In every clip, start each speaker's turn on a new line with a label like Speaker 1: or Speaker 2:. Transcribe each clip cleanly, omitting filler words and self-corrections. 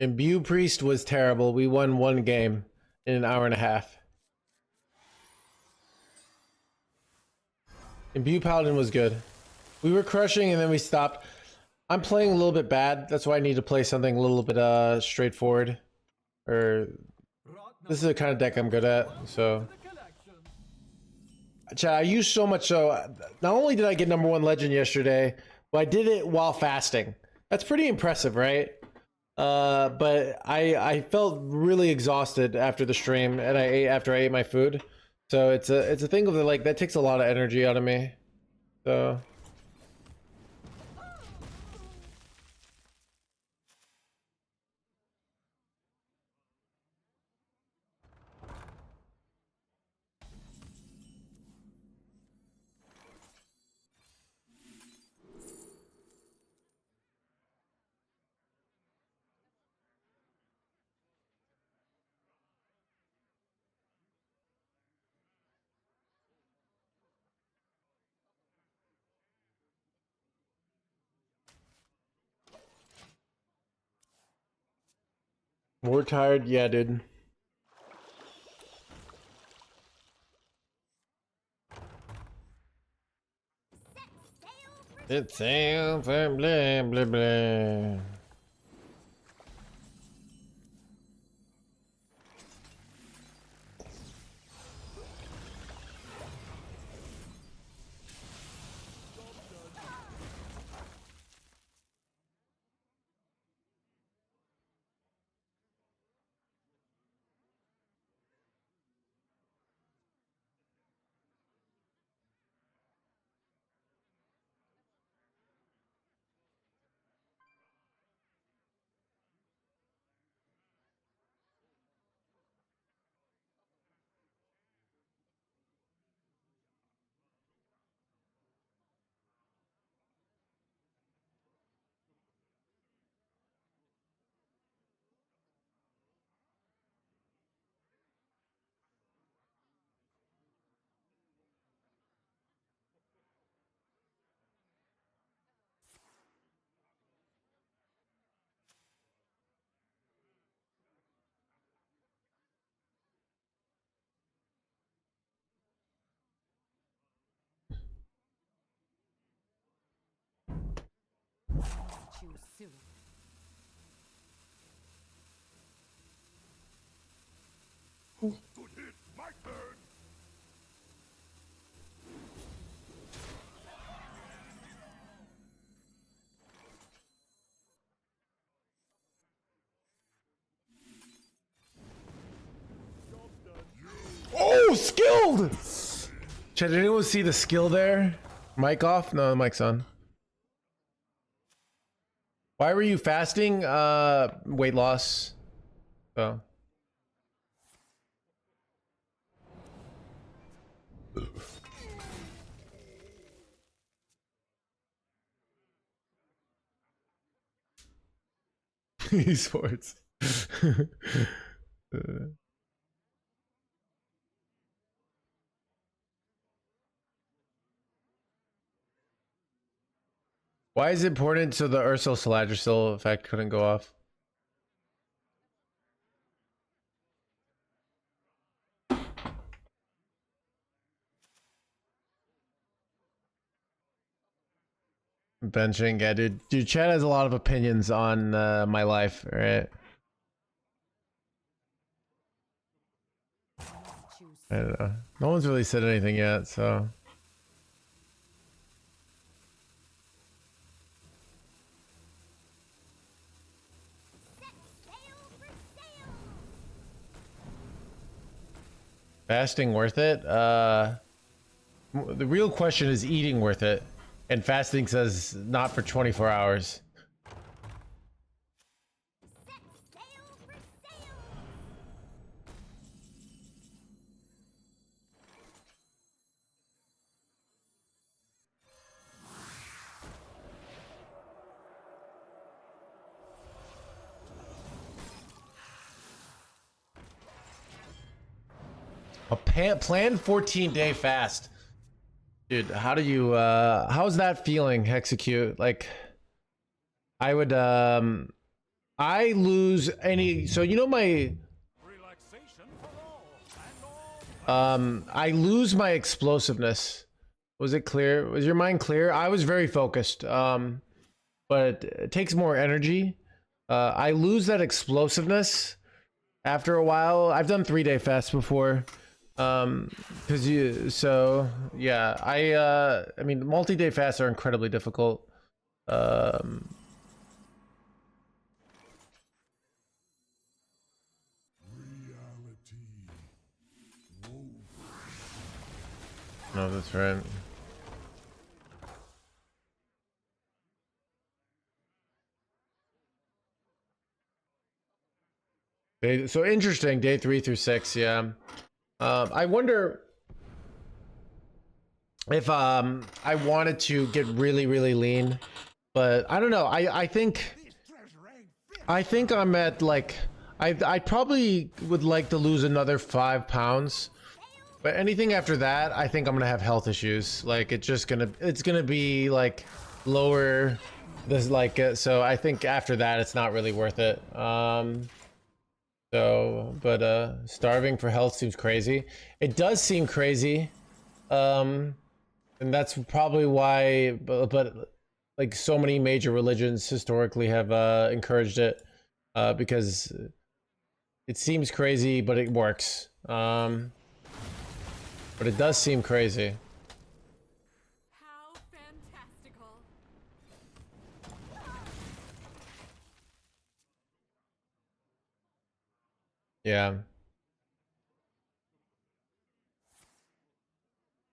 Speaker 1: Imbue Priest was terrible. We won one game in an hour and a half. Imbue Paladin was good. We were crushing and then we stopped. I'm playing a little bit bad. That's why I need to play something a little bit straightforward. Or this is the kind of deck I'm good at, so. Chat, I used so much so. Not only did I get #1 legend yesterday, but I did it while fasting. That's pretty impressive, right? But I felt really exhausted after the stream, and after I ate my food. So it's a thing of like that takes a lot of energy out of me. So. More tired? Yeah, dude. It's sail for blah blah blah.
Speaker 2: Choose soon.
Speaker 3: Good hit, my turn.
Speaker 1: Oh, skilled! Chat, did anyone see the skill there? Mic off? No, the mic's on. Why were you fasting? Weight loss. Oh. Esports. Why is it important so the Ursul Saladrisil effect couldn't go off? Benching, yeah, dude. Chad has a lot of opinions on my life, right?
Speaker 2: Choose
Speaker 1: I don't know. No one's really said anything yet, so. Fasting worth it? The real question is eating worth it? And fasting says not for 24 hours. A planned 14-day fast. Dude, how do you how's that feeling, Execute? Like I would I lose any. So you know my.
Speaker 3: Relaxation for all, and all
Speaker 1: I lose my explosiveness. Was it clear? Was your mind clear? I was very focused. But it takes more energy. I lose that explosiveness after a while. I've done 3-day fasts before. Because so yeah, I mean, multi-day fasts are incredibly difficult. No, that's right. So interesting, day 3 through 6, yeah. I wonder if I wanted to get really, really lean, but I don't know. I think I'm at like I probably would like to lose another 5 pounds. But anything after that, I think I'm gonna have health issues. Like it's gonna be like lower. This like so I think after that it's not really worth it. Starving for health seems crazy. It does seem crazy, and that's probably why. But like so many major religions historically have encouraged it, because it seems crazy, but it works. But it does seem crazy.
Speaker 2: How fantastical.
Speaker 1: Yeah.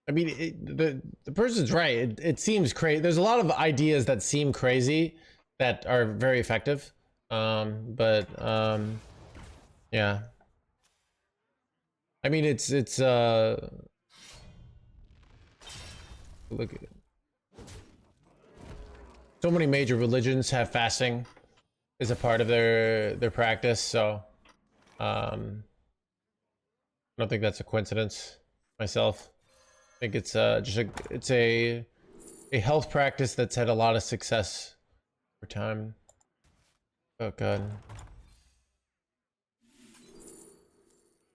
Speaker 1: I mean, the person's right. It seems crazy. There's a lot of ideas that seem crazy that are very effective. Yeah. I mean, it's look at it. So many major religions have fasting as a part of their practice, so I don't think that's a coincidence myself. I think it's just a health practice that's had a lot of success over time. Oh god.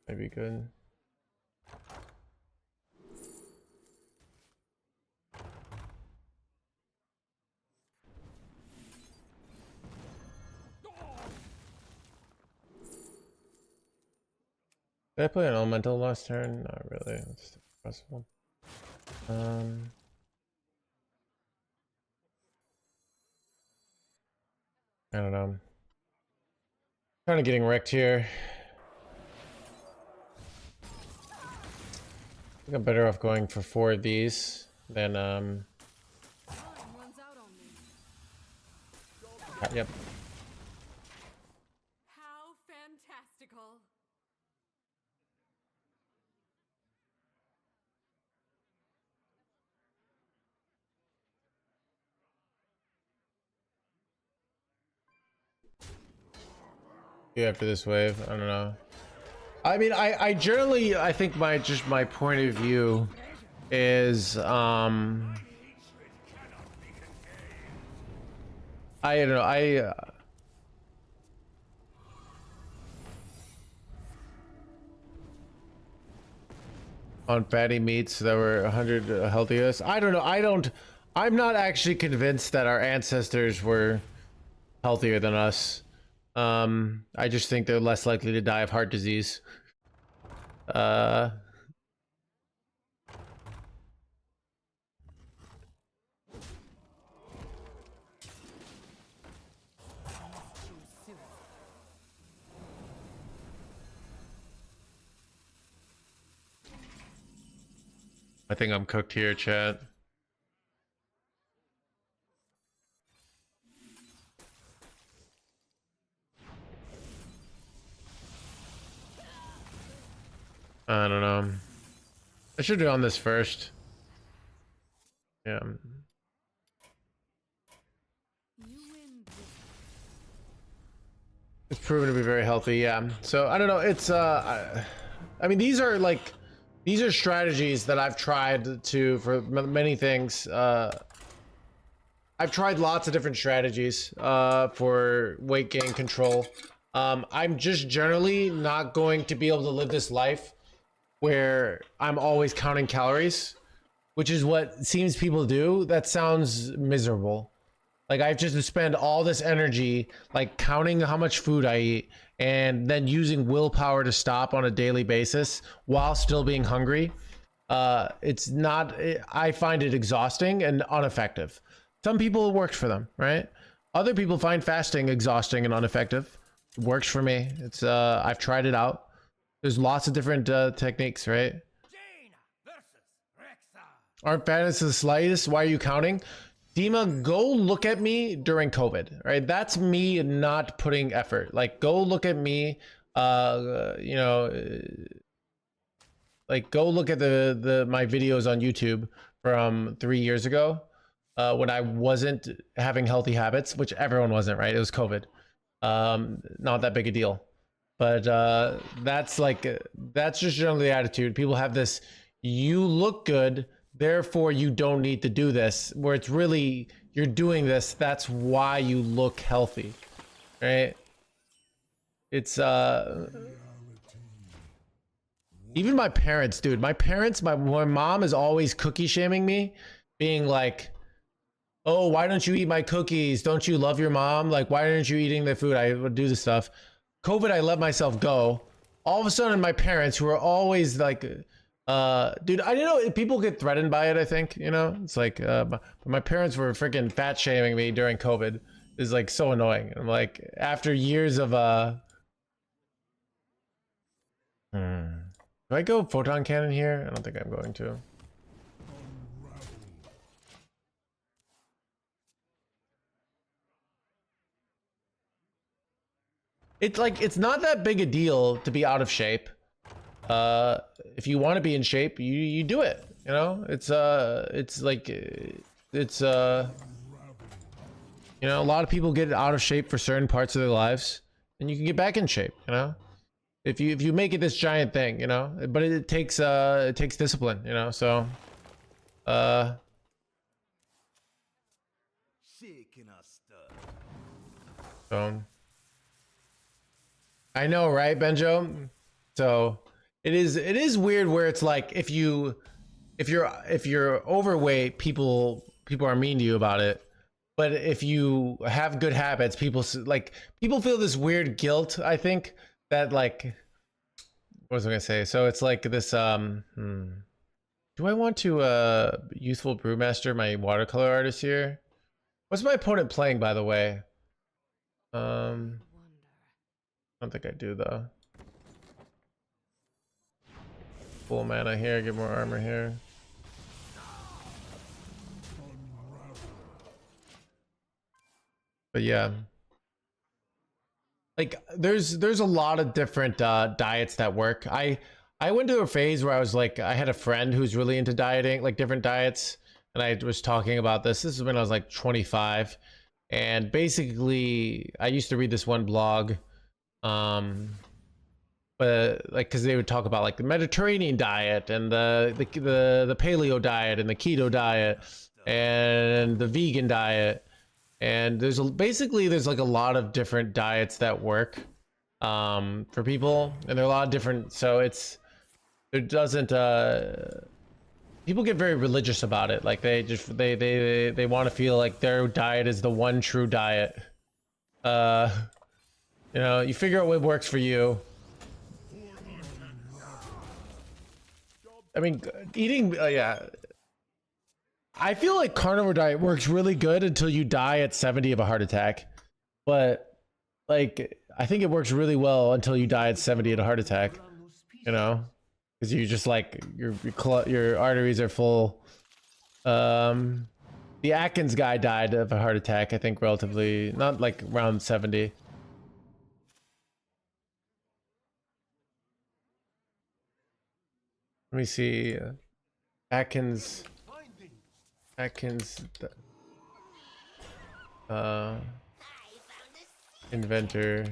Speaker 1: Maybe good. Did I play an elemental last turn? Not really. That's possible. I don't know. Kind of getting wrecked here. I think I'm better off going for 4 of these than
Speaker 2: Time runs out on me.
Speaker 1: yep.
Speaker 2: How fantastical.
Speaker 1: Yeah, after this wave, I don't know. I mean, I generally, I think my point of view is I don't know, on fatty meats that were 100 healthiest. I don't know. I'm not actually convinced that our ancestors were healthier than us. I just think they're less likely to die of heart disease. I think I'm cooked here, chat. I don't know. I should do on this first. Yeah.
Speaker 2: You win this.
Speaker 1: It's proven to be very healthy, yeah. So I don't know, it's I mean, these are strategies that I've tried to for many things. I've tried lots of different strategies for weight gain control. I'm just generally not going to be able to live this life where I'm always counting calories, which is what seems people do. That sounds miserable. Like I have just to spend all this energy like counting how much food I eat and then using willpower to stop on a daily basis while still being hungry. It's not, I find it exhausting and ineffective. Some people it works for them, right? Other people find fasting exhausting and ineffective. It works for me. It's I've tried it out. There's lots of different techniques, right?
Speaker 3: Jaina versus Rexa.
Speaker 1: Aren't fans the slightest? Why are you counting? Dima, go look at me during COVID, right? That's me not putting effort. Like, go look at me, you know, like go look at my videos on YouTube from 3 years ago, when I wasn't having healthy habits, which everyone wasn't, right? It was COVID. Not that big a deal. But that's just generally the attitude. People have this, you look good, therefore you don't need to do this, where it's really, you're doing this, that's why you look healthy, right? It's even my parents, dude, my mom is always cookie shaming me, being like, oh, why don't you eat my cookies? Don't you love your mom? Like, why aren't you eating the food? I would do this stuff. COVID, I let myself go. All of a sudden, my parents, who are always like, dude, I didn't know people get threatened by it. I think, you know, it's like, my parents were freaking fat shaming me during COVID. It's like so annoying. I'm like, after years of, do I go photon cannon here? I don't think I'm going to. It's like, it's not that big a deal to be out of shape. If you want to be in shape, you do it, you know? It's like, it's you know, a lot of people get out of shape for certain parts of their lives and you can get back in shape, you know? If you make it this giant thing, you know, but it takes discipline, you know? So I know, right, Benjo? So it is weird where it's like if you're overweight, people are mean to you about it. But if you have good habits, people feel this weird guilt, I think, that like, what was I gonna say? So it's like this do I want to youthful brewmaster my watercolor artist here? What's my opponent playing, by the way? I don't think I do though. Full mana here, get more armor here. But yeah, like there's a lot of different diets that work. I went to a phase where I was like, I had a friend who's really into dieting, like different diets, and I was talking about this. This is when I was like 25, and basically I used to read this one blog, but like, because they would talk about like the Mediterranean diet and the paleo diet and the keto diet and the vegan diet. And there's like a lot of different diets that work for people, and there are a lot of different, so people get very religious about it. Like they want to feel like their diet is the one true diet. You know, you figure out what works for you. I mean, eating, yeah. I feel like carnivore diet works really good until you die at 70 of a heart attack. But like, I think it works really well until you die at 70 of a heart attack, you know, because you just like, your arteries are full. The Atkins guy died of a heart attack, I think relatively, not like around 70. Let me see. Atkins inventor.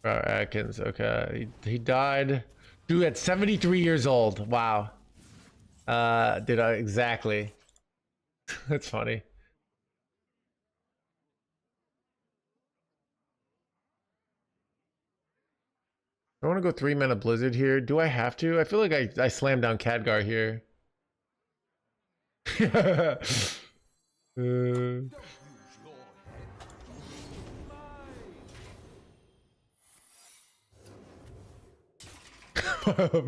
Speaker 1: Atkins, okay. He died, dude, at 73 years old. Wow. Exactly. That's funny. I want to go 3-mana Blizzard here. Do I have to? I feel like I slammed down Khadgar here.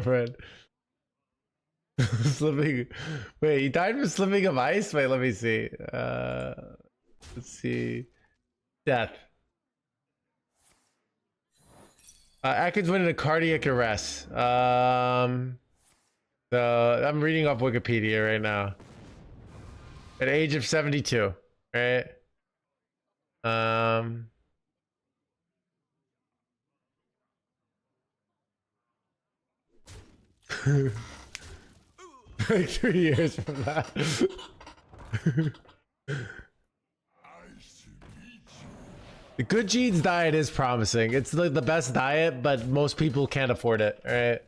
Speaker 1: Fred. Slipping. Wait, he died from slipping of ice? Wait, let me see. Let's see. Death. Atkins went into cardiac arrest. So I'm reading off Wikipedia right now. At age of 72, right? Like 3 years from that. The Good Genes diet is promising. It's like the best diet, but most people can't afford it, right?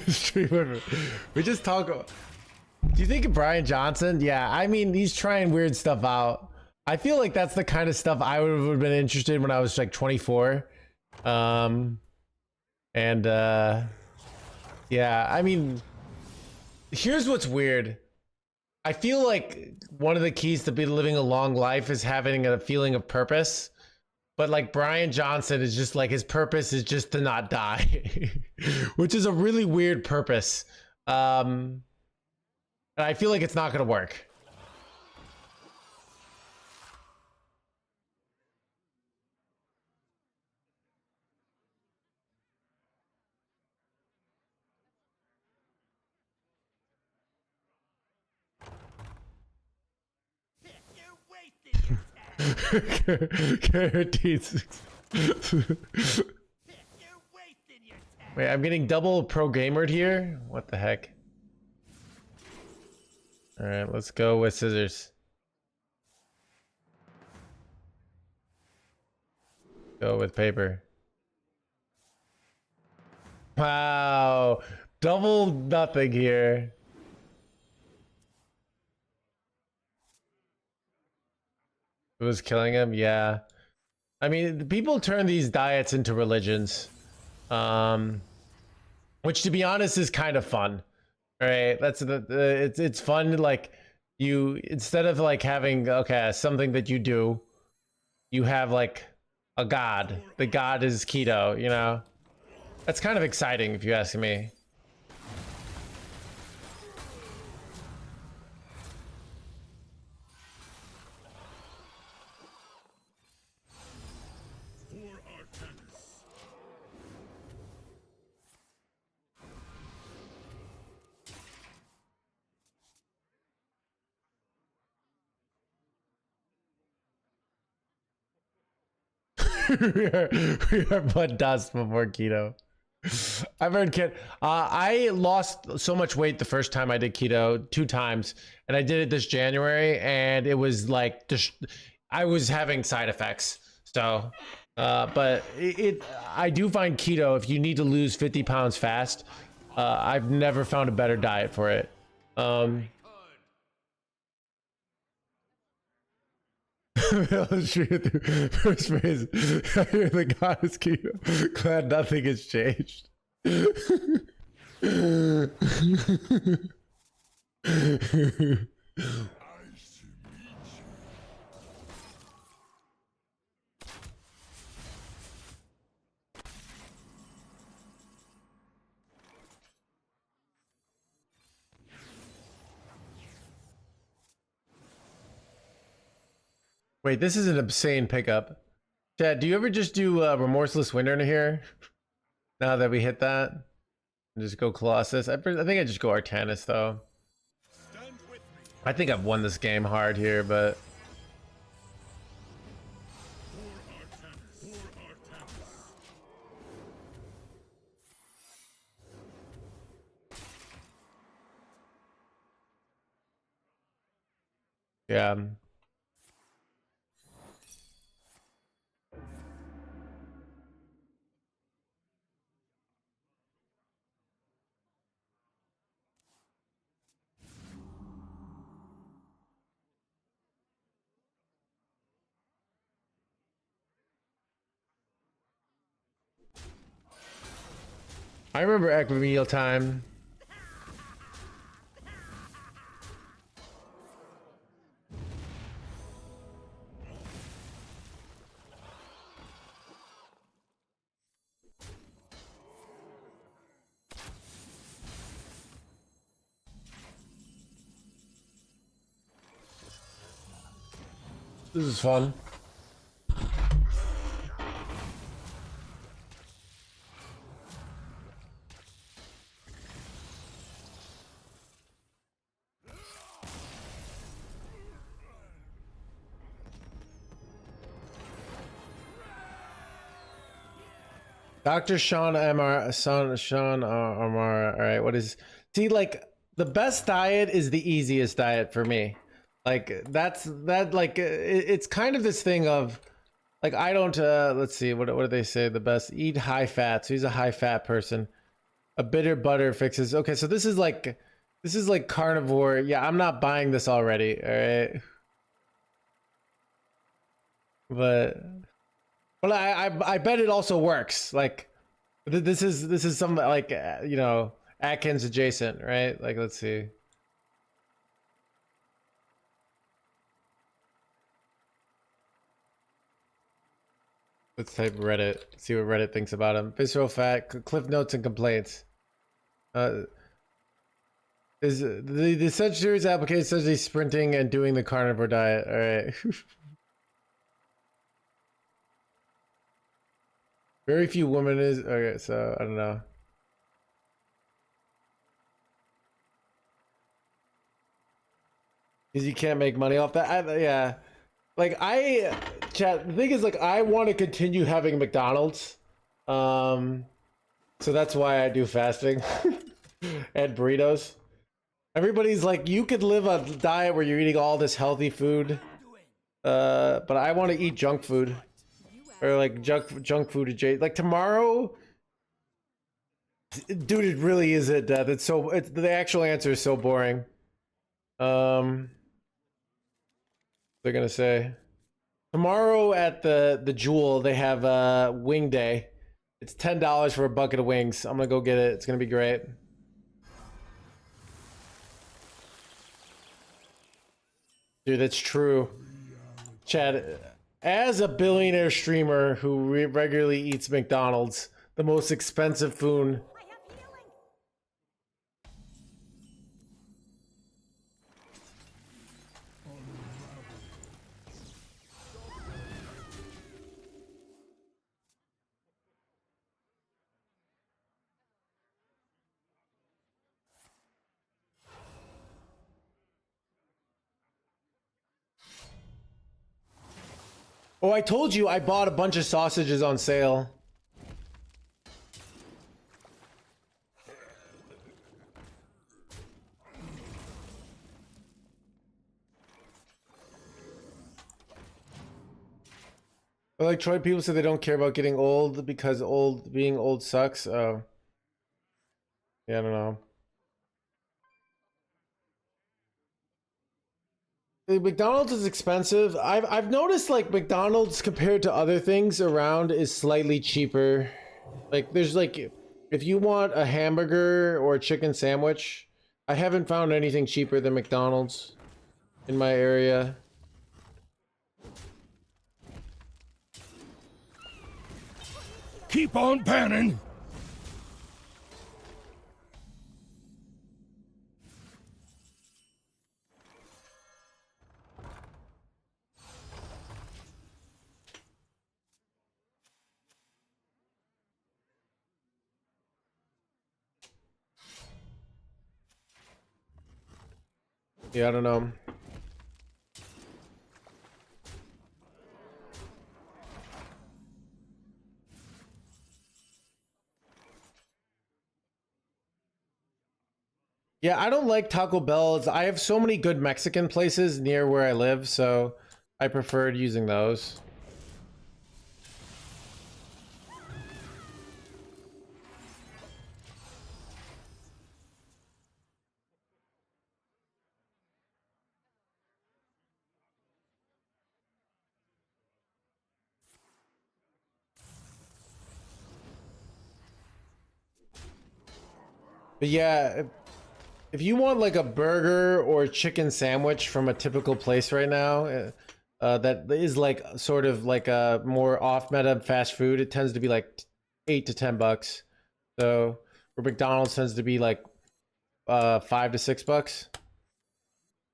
Speaker 1: Streamer. We just talk. Do you think of Brian Johnson? Yeah, I mean, he's trying weird stuff out. I feel like that's the kind of stuff I would have been interested in when I was like 24. Yeah, I mean, here's what's weird. I feel like one of the keys to be living a long life is having a feeling of purpose. But like Brian Johnson is just like his purpose is just to not die, which is a really weird purpose. And I feel like it's not going to work.
Speaker 3: You wasted your time.
Speaker 1: Guaranteed.
Speaker 3: You wasted your time.
Speaker 1: Wait, I'm getting double pro gamered here. What the heck? All right, let's go with scissors. Go with paper. Wow, double nothing here. It was killing him, yeah. I mean, people turn these diets into religions, which, to be honest, is kind of fun, right? That's it's fun. Like you, instead of like having something that you do, you have like a god. The god is keto, you know. That's kind of exciting, if you ask me. we are blood dust before keto. I've heard I lost so much weight the first time I did keto, 2 times, and I did it this January, and it was like I was having side effects. So, but I do find keto, if you need to lose 50 pounds fast, I've never found a better diet for it. First phrase, I hear the goddess keto. Glad nothing has changed. Wait, this is an insane pickup. Chad, do you ever just do Remorseless Winter in here? Now that we hit that? Just go Colossus. I think I just go Artanis though.
Speaker 3: Stand with me.
Speaker 1: I think I've won this game hard here, but yeah. I remember Equimedial time. This is fun. Dr. Sean MR, Sean MR. All right, what is? See, like the best diet is the easiest diet for me. Like that's that. Like it's kind of this thing of, like I don't. Let's see, what do they say? The best eat high fat. So he's a high fat person. A bitter butter fixes. Okay, so this is like carnivore. Yeah, I'm not buying this already. All right, but. Well, I bet it also works. Like, this is some like you know, Atkins adjacent, right? Like, let's see. Let's type Reddit. See what Reddit thinks about him. Visceral fat, cliff notes and complaints. Is the such series application says he's sprinting and doing the carnivore diet. All right. Very few women is okay. So I don't know. Because you can't make money off that. Yeah. Like chat. The thing is, like, I want to continue having McDonald's. So that's why I do fasting and burritos. Everybody's like, you could live a diet where you're eating all this healthy food, but I want to eat junk food or like junk food adjacent. Like tomorrow, dude, it really is at death. It's so. The actual answer is so boring. They're gonna say tomorrow at the Jewel they have wing day. It's $10 for a bucket of wings. I'm gonna go get it. It's gonna be great. Dude, that's true. Chad, as a billionaire streamer who regularly eats McDonald's, the most expensive food. Oh, I told you I bought a bunch of sausages on sale. But like Troy, people say they don't care about getting old because being old sucks. Oh, yeah, I don't know. McDonald's is expensive. I've noticed like McDonald's compared to other things around is slightly cheaper. Like there's like if you want a hamburger or a chicken sandwich, I haven't found anything cheaper than McDonald's in my area.
Speaker 3: Keep on panning.
Speaker 1: Yeah, I don't know. Yeah, I don't like Taco Bell's. I have so many good Mexican places near where I live, so I preferred using those. But yeah, if you want like a burger or chicken sandwich from a typical place right now, that is like sort of like a more off meta fast food, it tends to be like $8 to $10. So where McDonald's tends to be like $5 to $6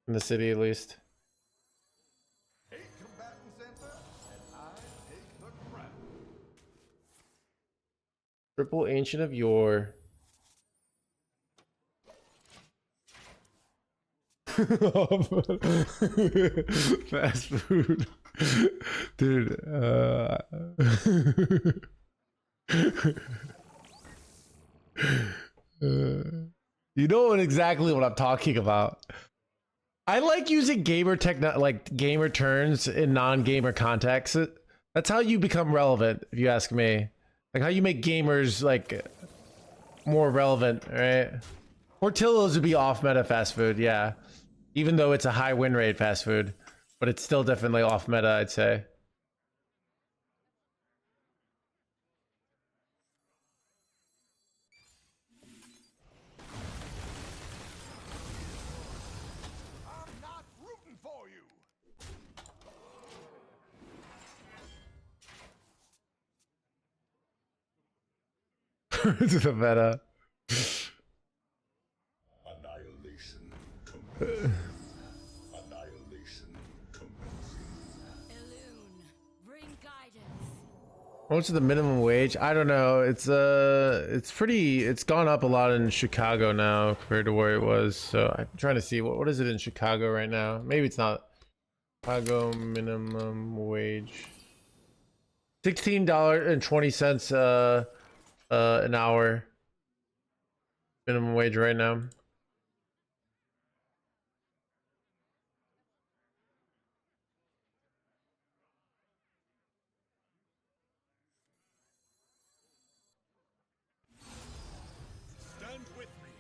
Speaker 1: in the city at least. Triple Ancient of Yore. Fast food. Dude, you know exactly what I'm talking about. I like using gamer like gamer turns in non-gamer contexts. That's how you become relevant, if you ask me. Like how you make gamers like more relevant, right? Portillo's would be off meta fast food, yeah. Even though it's a high win rate fast food, but it's still definitely off meta, I'd say.
Speaker 3: I'm not rooting for you.
Speaker 1: It's the meta.
Speaker 3: Annihilation commencing. Annihilation commencing.
Speaker 2: Elune, bring guidance.
Speaker 1: How much is the minimum wage? I don't know. It's pretty. It's gone up a lot in Chicago now compared to where it was. So I'm trying to see what is it in Chicago right now. Maybe it's not. Chicago minimum wage. $16.20 an hour. Minimum wage right now.
Speaker 3: Stand with me.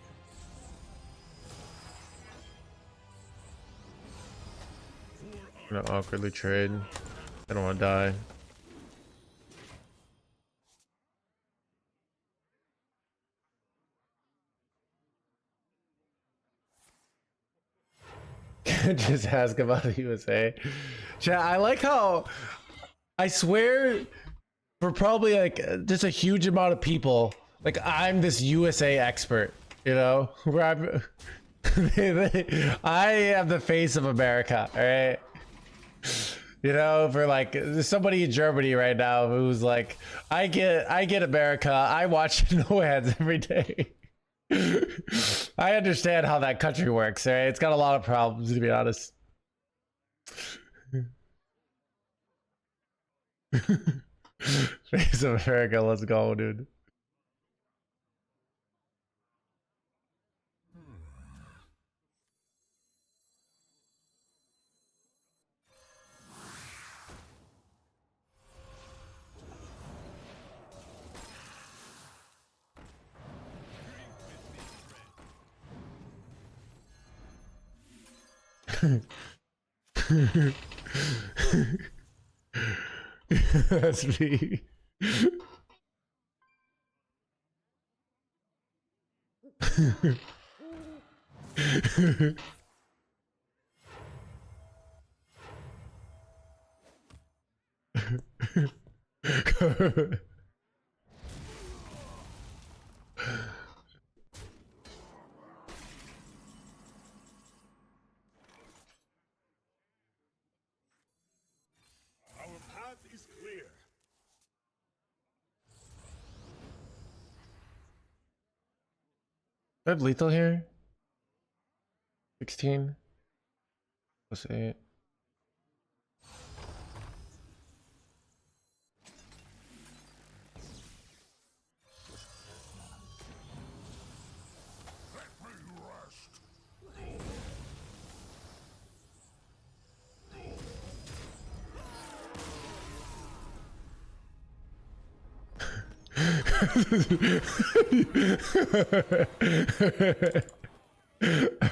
Speaker 1: I'm gonna awkwardly trade. I don't want to die. Just ask about the USA. Chat, I like how I swear for probably like just a huge amount of people, like I'm this USA expert, you know, where I'm I am the face of America, all right? You know, for like there's somebody in Germany right now who's like, I get America, I watch No Hands every day. I understand how that country works, right? It's got a lot of problems, to be honest. Face of America, let's go, dude. That's me.
Speaker 3: Our path is clear.
Speaker 1: I have lethal here. 16. +8.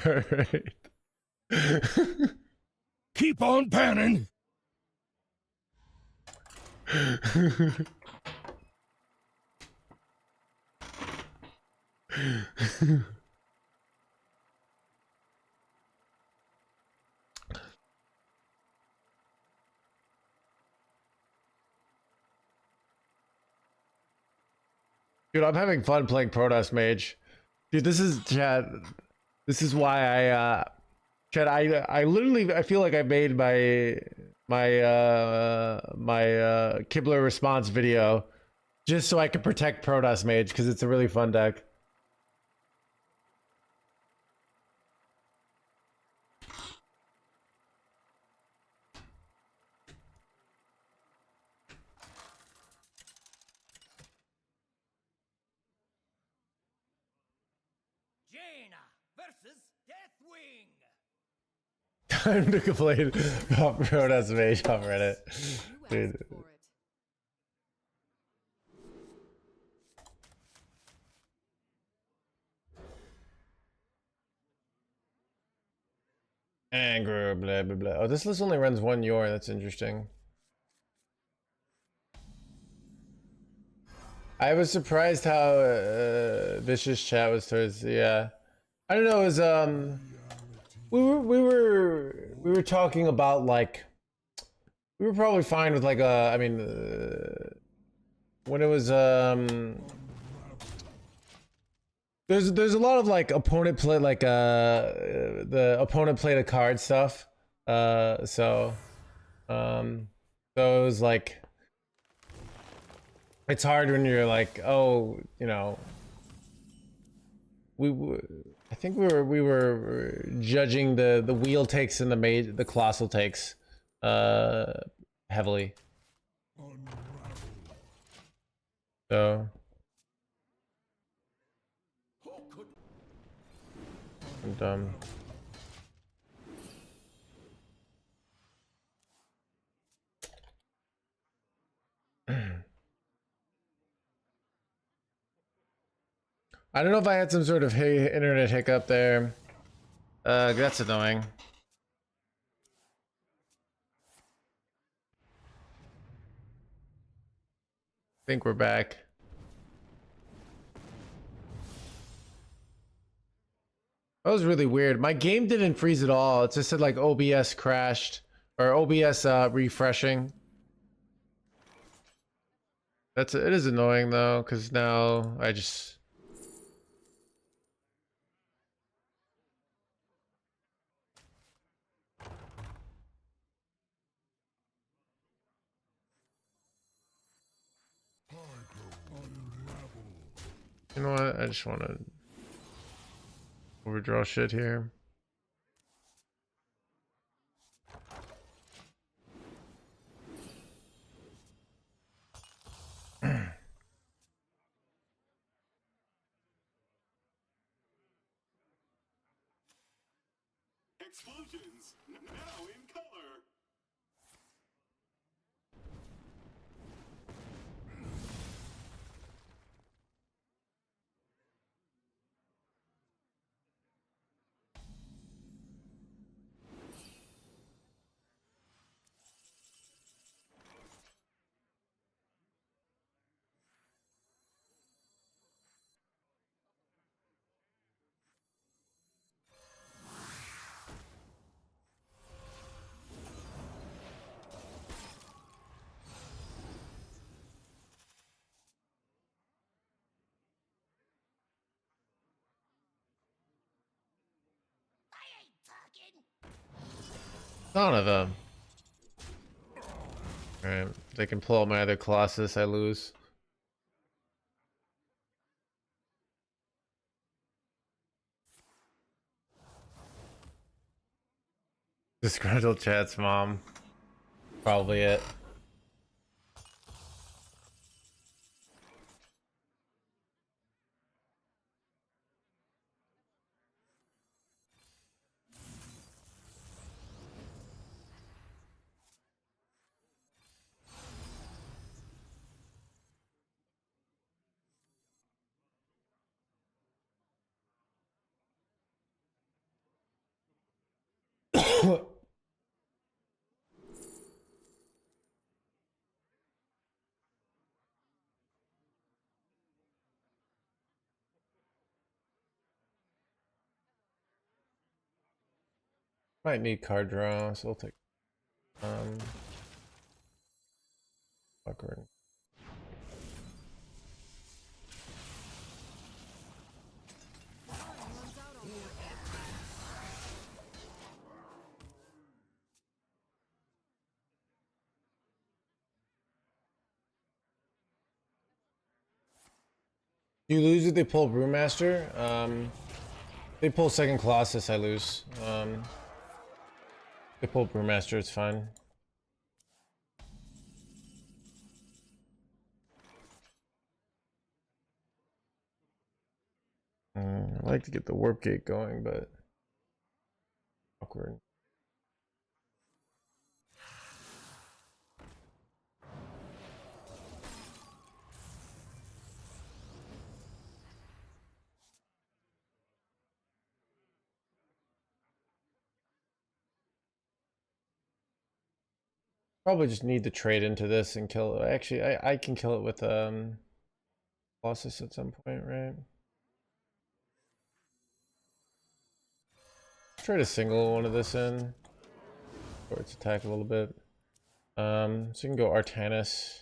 Speaker 1: All right.
Speaker 3: Keep on panning.
Speaker 1: Dude, I'm having fun playing Protoss Mage. Dude, this is Chad. This is why Chad, I literally I feel like I made my Kibler response video just so I could protect Protoss Mage because it's a really fun deck.
Speaker 4: Jaina versus Deathwing.
Speaker 1: Time to complain about Protoss Mage on Reddit.
Speaker 2: You
Speaker 1: Dude.
Speaker 2: asked for it.
Speaker 1: Anger, blah blah blah. Oh, this list only runs one Yor. That's interesting. I was surprised how vicious chat was towards. Yeah, I don't know. It was we were talking about like we were probably fine with like I mean when it was there's a lot of like opponent play like the opponent played a card stuff so it was like it's hard when you're like, oh, you know, I think we were judging the wheel takes and the colossal takes heavily. So and I don't know if I had some sort of internet hiccup there. That's annoying. I think we're back. That was really weird. My game didn't freeze at all. It just said like OBS crashed or OBS refreshing. It is annoying though, because now I just you know what? I just want to overdraw shit here.
Speaker 3: Explosions now in color.
Speaker 1: Son of a. Alright, they can pull out my other Colossus, I lose. Disgruntled chat's mom. Probably it. Might need card draw, so we'll take awkward. You lose if they pull Brewmaster. They pull second Colossus, I lose. They pull Brewmaster, it's fine. I'd like to get the warp gate going, but awkward. Probably just need to trade into this and kill it. Actually, I can kill it with Colossus at some point, right? Try to single one of this in, or its attack a little bit. So you can go Artanis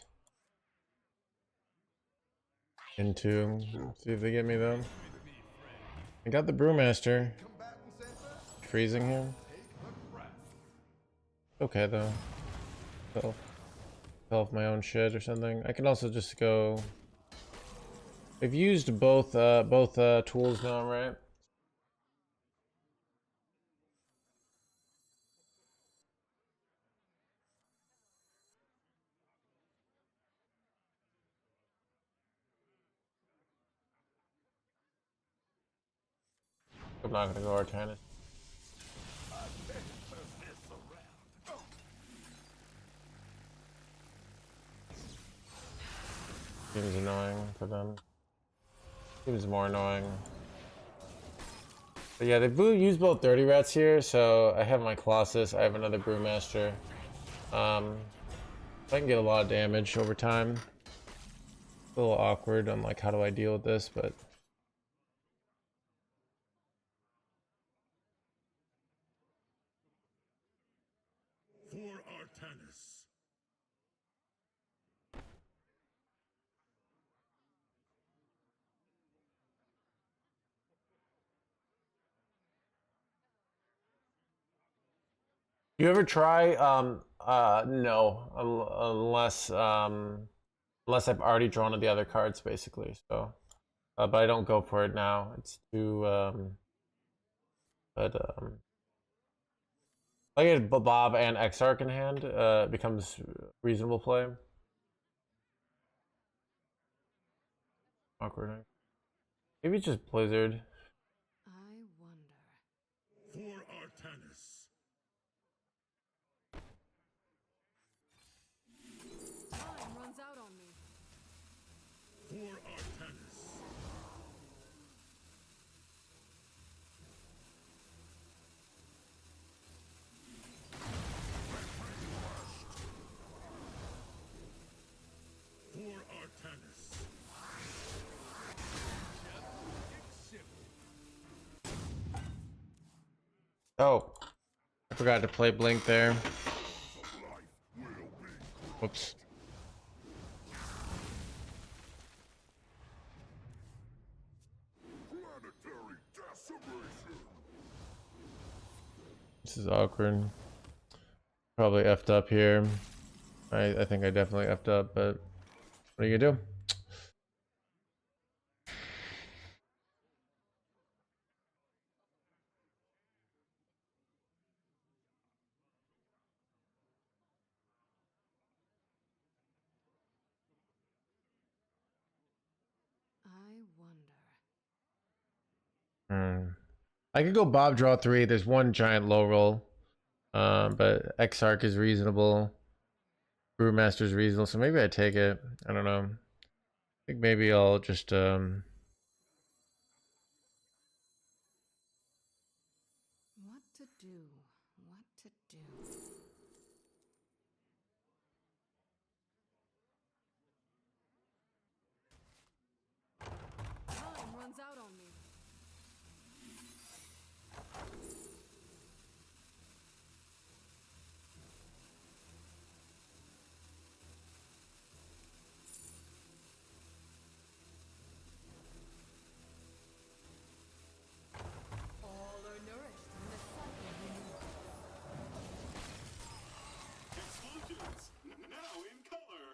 Speaker 1: into, see if they get me though. I got the Brewmaster. Freezing him. Okay though. Fell off my own shit or something. I can also just go. I've used both tools now, right? I'm not gonna go Artanis. Seems annoying for them. Seems more annoying. But yeah, they've used both 30 rats here, so I have my Colossus, I have another Brewmaster. I can get a lot of damage over time. A little awkward on like how do I deal with this, but
Speaker 3: For Artanis.
Speaker 1: you ever try no, unless I've already drawn to the other cards basically, so but I don't go for it now. It's too but I get Bob and Exarch in hand, it becomes reasonable play. Awkward. Maybe it's just Blizzard.
Speaker 2: I wonder.
Speaker 3: For Artanis.
Speaker 2: Time runs out on me.
Speaker 3: For Artanis. For Artanis.
Speaker 1: Oh, I forgot to play Blink there. Whoops.
Speaker 3: Planetary decimation.
Speaker 1: This is awkward. Probably effed up here. I think I definitely effed up, but what are you gonna do? I could go Bob draw 3. There's one giant low roll. But Exarch is reasonable. Brewmaster's reasonable, so maybe I take it. I don't know. I think maybe I'll just
Speaker 2: What to do? What to do? Time runs out on me. All are nourished in the cycle renewal.
Speaker 5: Explosions! Now in color!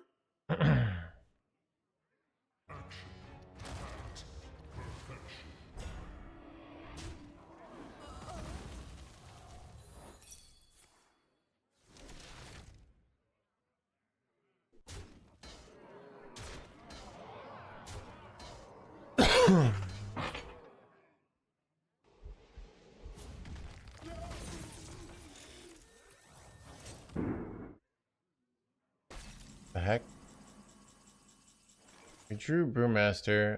Speaker 1: the heck? We drew Brewmaster.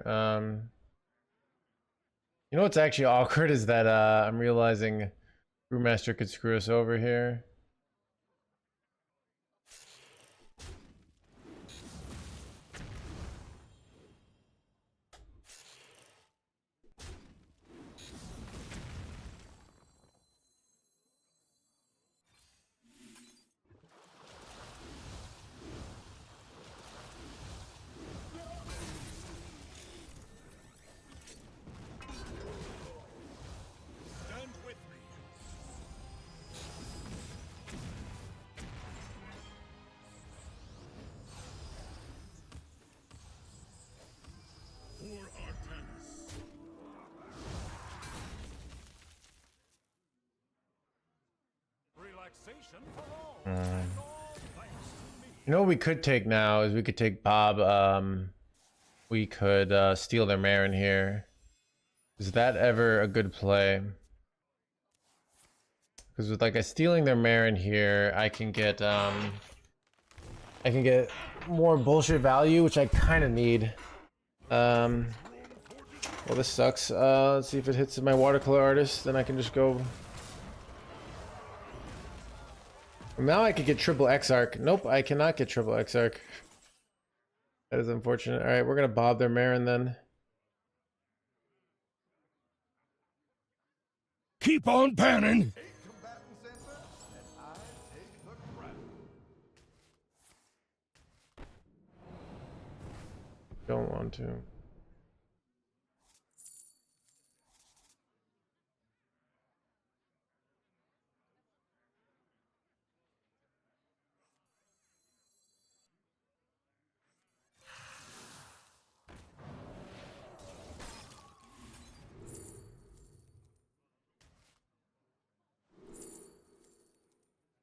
Speaker 1: You know what's actually awkward is that I'm realizing Brewmaster could screw us over here.
Speaker 3: Stand with me. For Artanis. Relaxation for all. And all thanks to me.
Speaker 1: You know what we could take now is we could take Bob. We could steal their mare in here. Is that ever a good play? Because with like a stealing their mare in here, I can get more bullshit value, which I kind of need. Well, this sucks. Let's see if it hits my watercolor artist, then I can just go. Now I could get triple Exarch. Nope, I cannot get triple Exarch. That is unfortunate. All right, we're gonna Bob their Marin then.
Speaker 3: Keep on panning.
Speaker 1: Don't want to.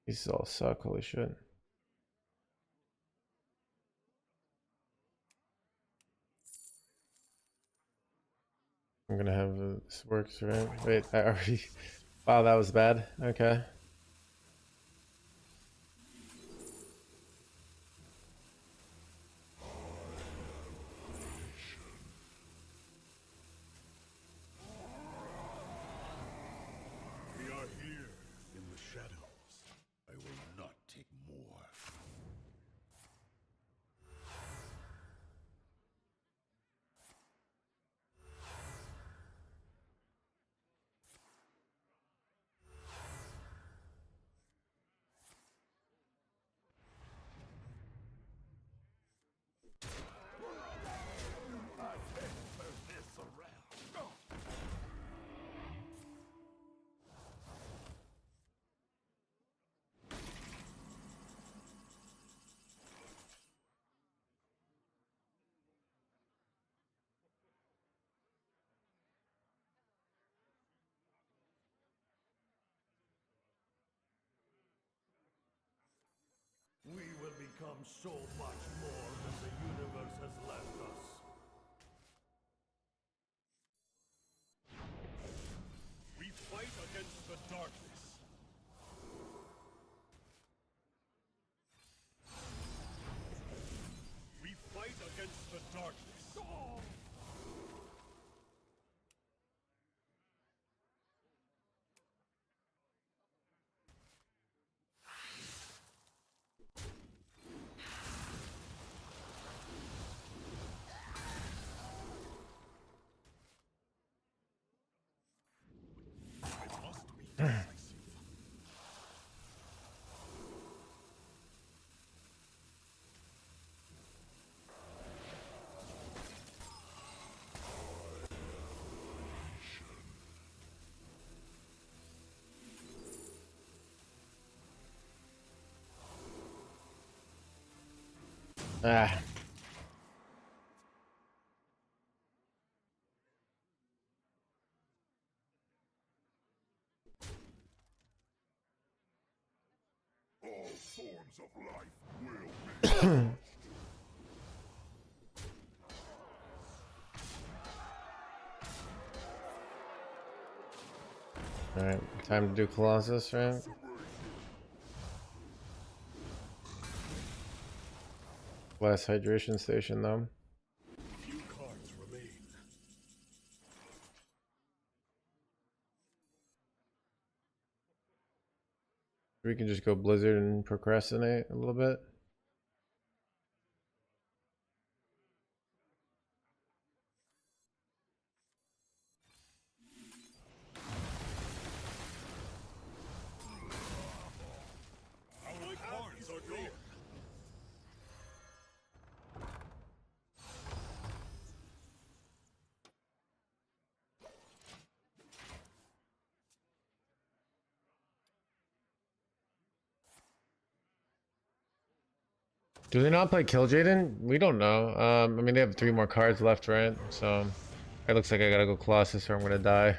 Speaker 1: These all suck, holy shit. I'm gonna have this works, right? Wait, I already. Wow, that was bad. Okay.
Speaker 3: We are here in the shadows. I will not take more. We will become so much more than the universe has left us.
Speaker 1: Ah.
Speaker 3: All forms of life will be.
Speaker 1: Alright, time to do Colossus, right? Last hydration station, though.
Speaker 3: Few cards remain.
Speaker 1: We can just go Blizzard and procrastinate a little bit.
Speaker 3: Our cards are gone.
Speaker 1: Do they not play Kill Jaden? We don't know. I mean, they have 3 more cards left, right? So it looks like I gotta go Colossus or I'm gonna die.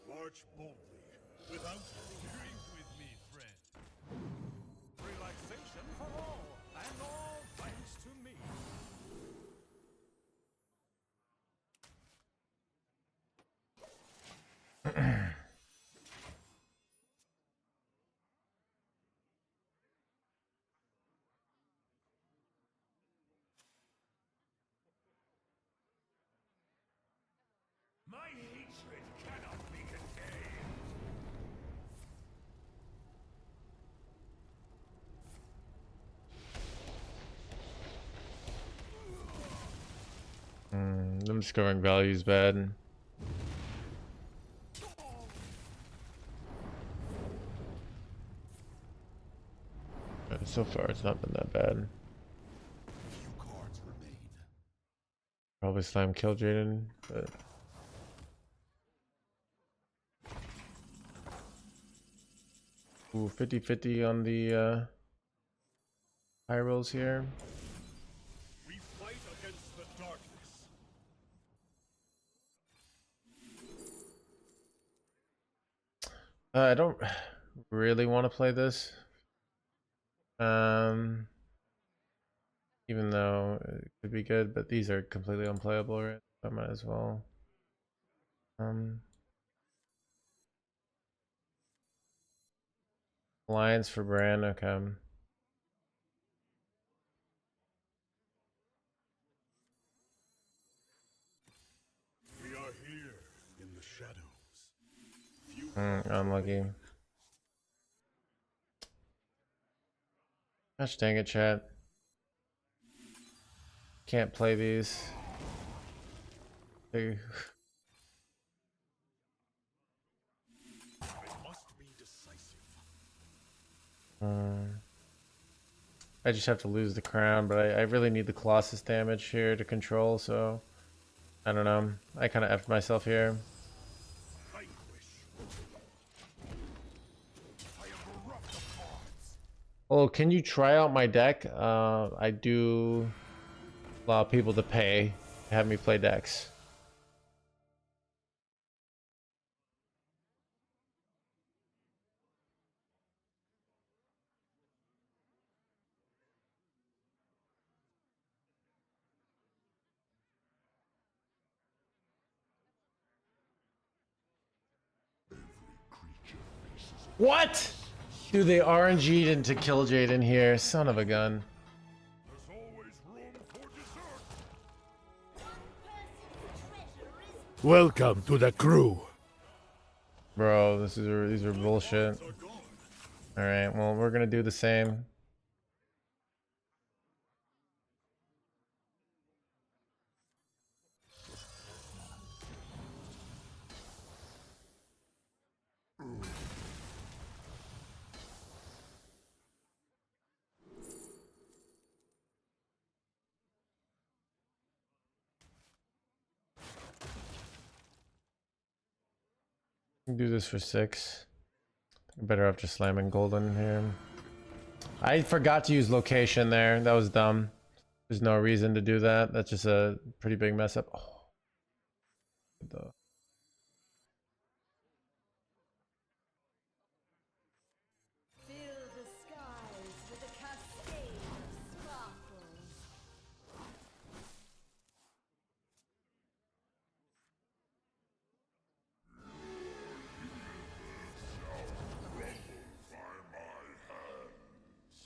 Speaker 3: March boldly, without
Speaker 5: Drink with me, friend. Relaxation for all, and all thanks to me.
Speaker 3: my hatred cannot be contained.
Speaker 1: I'm discovering value's bad. So far, it's not been that bad.
Speaker 3: Few cards remain.
Speaker 1: Probably slam Kill Jaden, but ooh, 50-50 on the high rolls here.
Speaker 3: We fight against the darkness.
Speaker 1: I don't really want to play this. Even though it could be good, but these are completely unplayable, right? I might as well. Alliance for Bran, okay.
Speaker 3: We are here in the shadows. Few
Speaker 1: Unlucky. Gosh dang it, chat. Can't play these. They-
Speaker 3: I must be decisive.
Speaker 1: I just have to lose the crown, but I really need the Colossus damage here to control, so I don't know. I kind of effed myself here.
Speaker 3: Vanquish. I am bereft of cards.
Speaker 1: Oh, can you try out my deck? I do allow people to pay to have me play decks. What? Dude, they RNG'd into Kill Jaden here. Son of a gun.
Speaker 3: There's always room for dessert. Welcome to the crew.
Speaker 1: Bro, these are bullshit. All right, well, we're gonna do the same. Do this for 6. Better off just slamming golden here. I forgot to use location there. That was dumb. There's no reason to do that. That's just a pretty big mess up. Oh, the
Speaker 2: Fill the skies with a cascade of sparkles.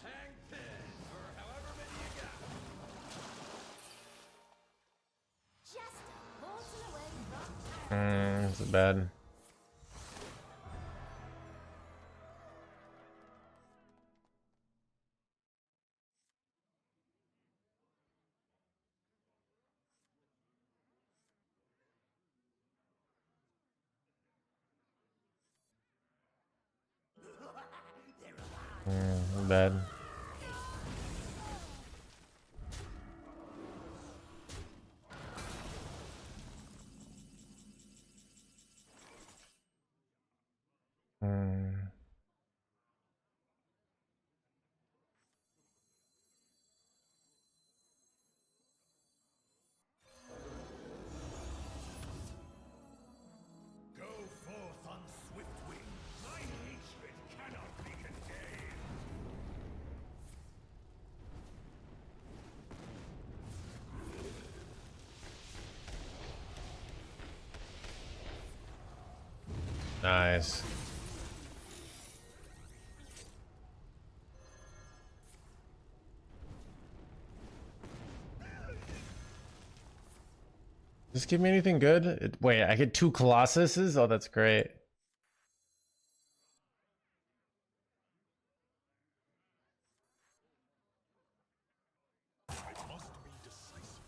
Speaker 5: Hang 10, or however many you got.
Speaker 2: Just a portal away from
Speaker 1: this is bad. Bad.
Speaker 3: Go forth on swift wing. My hatred cannot be contained.
Speaker 1: Nice. Does this give me anything good? Wait, I get 2 Colossuses? Oh, that's great.
Speaker 3: It must be decisive.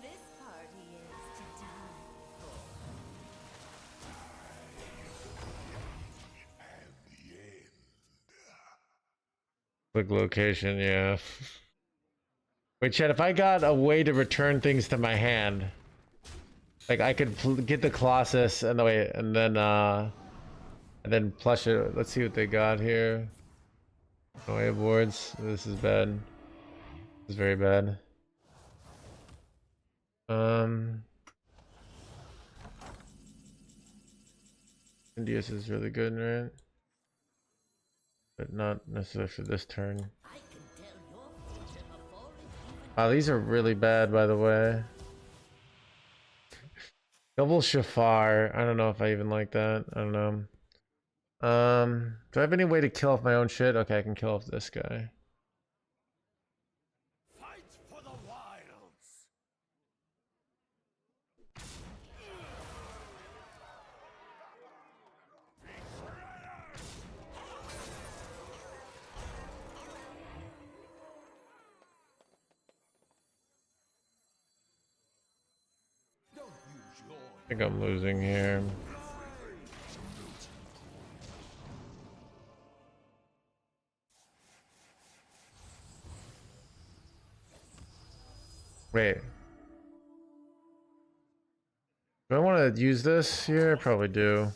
Speaker 2: this party is to die.
Speaker 1: Quick location, yeah. Wait, Chad, if I got a way to return things to my hand, like I could get the Colossus and then plush it. Let's see what they got here. No way boards. This is bad. This is very bad. Indius is really good, right? But not necessarily for this turn.
Speaker 2: I can tell your future before it even
Speaker 1: Wow, these are really bad, by the way. Double Shafar. I don't know if I even like that. I don't know. Do I have any way to kill off my own shit? Okay, I can kill off this guy.
Speaker 5: Fight for the wilds. Don't use your
Speaker 1: I think I'm losing here. Wait. Do I want to use this here? I probably do.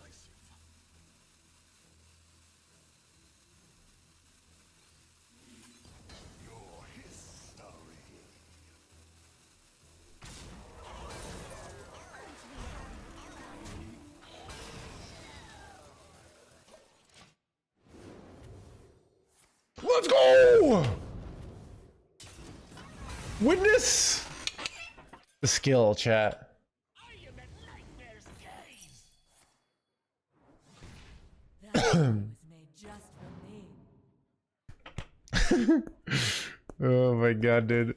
Speaker 1: Let's go! Witness the skill, chat.
Speaker 2: that was made just for me.
Speaker 1: Oh my god, dude.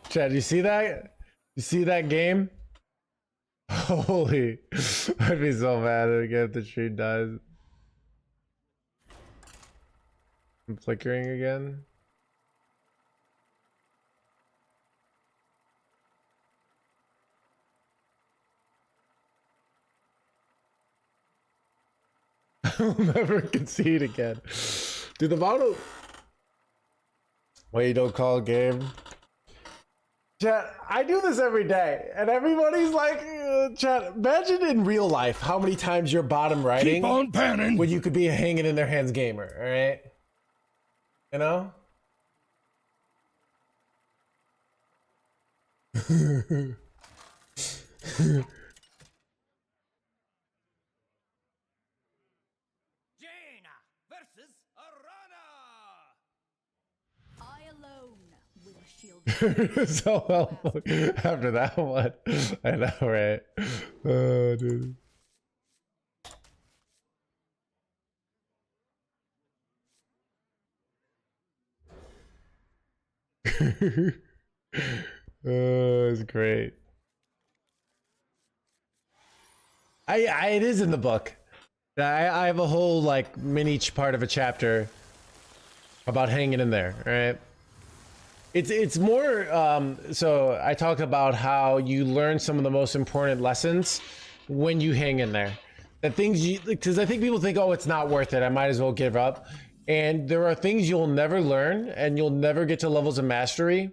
Speaker 1: Chad, you see that? You see that game? Holy, I'd be so mad if the stream dies. I'm flickering again. I'll never concede again. Dude, the model. Wait, don't call a game. Chat, I do this every day, and everybody's like, chat, imagine in real life how many times you're bottom writing
Speaker 3: Keep on panning.
Speaker 1: when you could be a hanging in their hands gamer, alright? You know?
Speaker 4: Jaina versus Arana.
Speaker 2: I alone will shield
Speaker 1: So helpful after that one. I know, right? Oh, dude. Oh, it's great. It is in the book. I have a whole like mini part of a chapter about hanging in there, right? It's more so I talk about how you learn some of the most important lessons when you hang in there. The things you, because I think people think, oh, it's not worth it, I might as well give up. And there are things you'll never learn and you'll never get to levels of mastery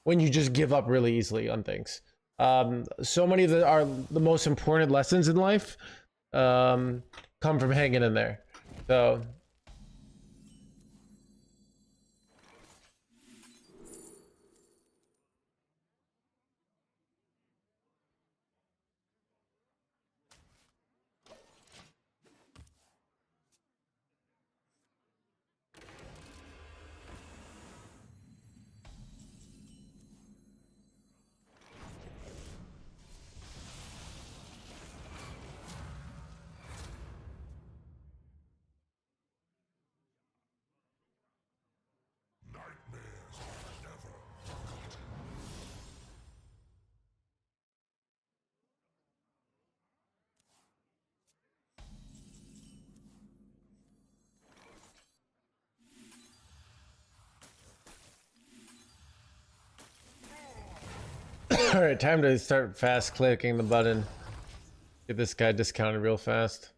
Speaker 1: when you just give up really easily on things. So many of the most important lessons in life come from hanging in there. So all right, time to start fast clicking the button. Get this guy discounted real fast.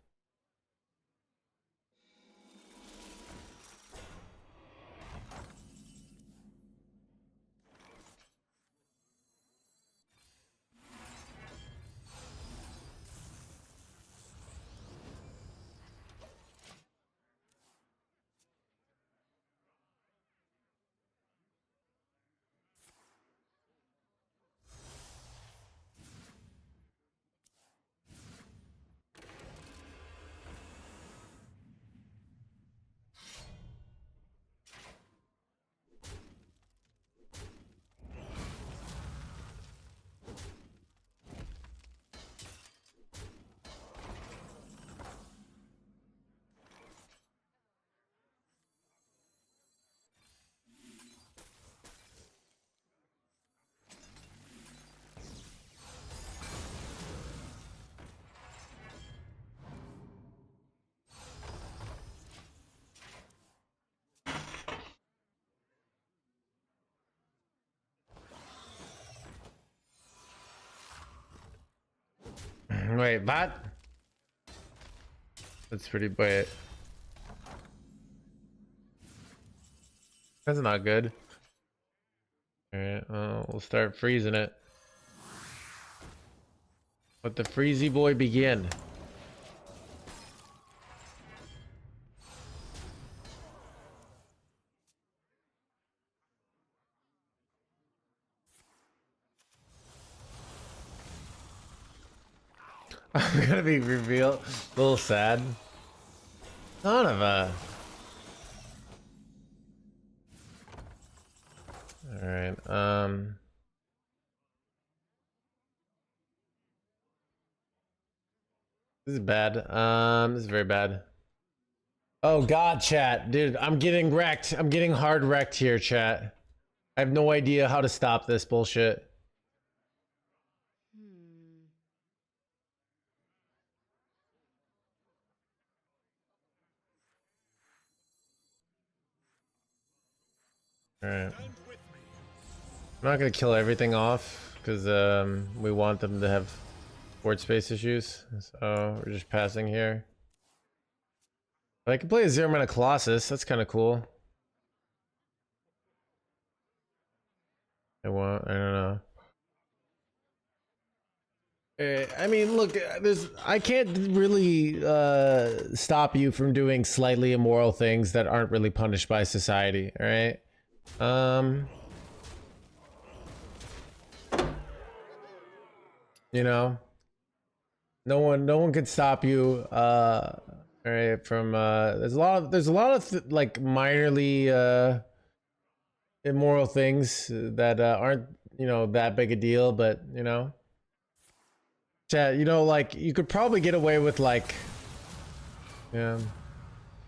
Speaker 1: Wait, what? That's pretty wait. That's not good. Alright, we'll start freezing it. Let the freezy boy begin. I'm gonna be revealed. A little sad. Son of a. Alright, This is bad. This is very bad. Oh god, chat. Dude, I'm getting wrecked. I'm getting hard wrecked here, chat. I have no idea how to stop this bullshit. Alright. I'm not gonna kill everything off, because we want them to have board space issues. So we're just passing here. But I can play a 0-mana Colossus, that's kinda cool. I don't know. I mean, look, I can't really stop you from doing slightly immoral things that aren't really punished by society, all right? You know, no one can stop you, all right, from there's a lot of like minorly immoral things that aren't, you know, that big a deal, but you know. Chat, you know, like, you could probably get away with, like, yeah,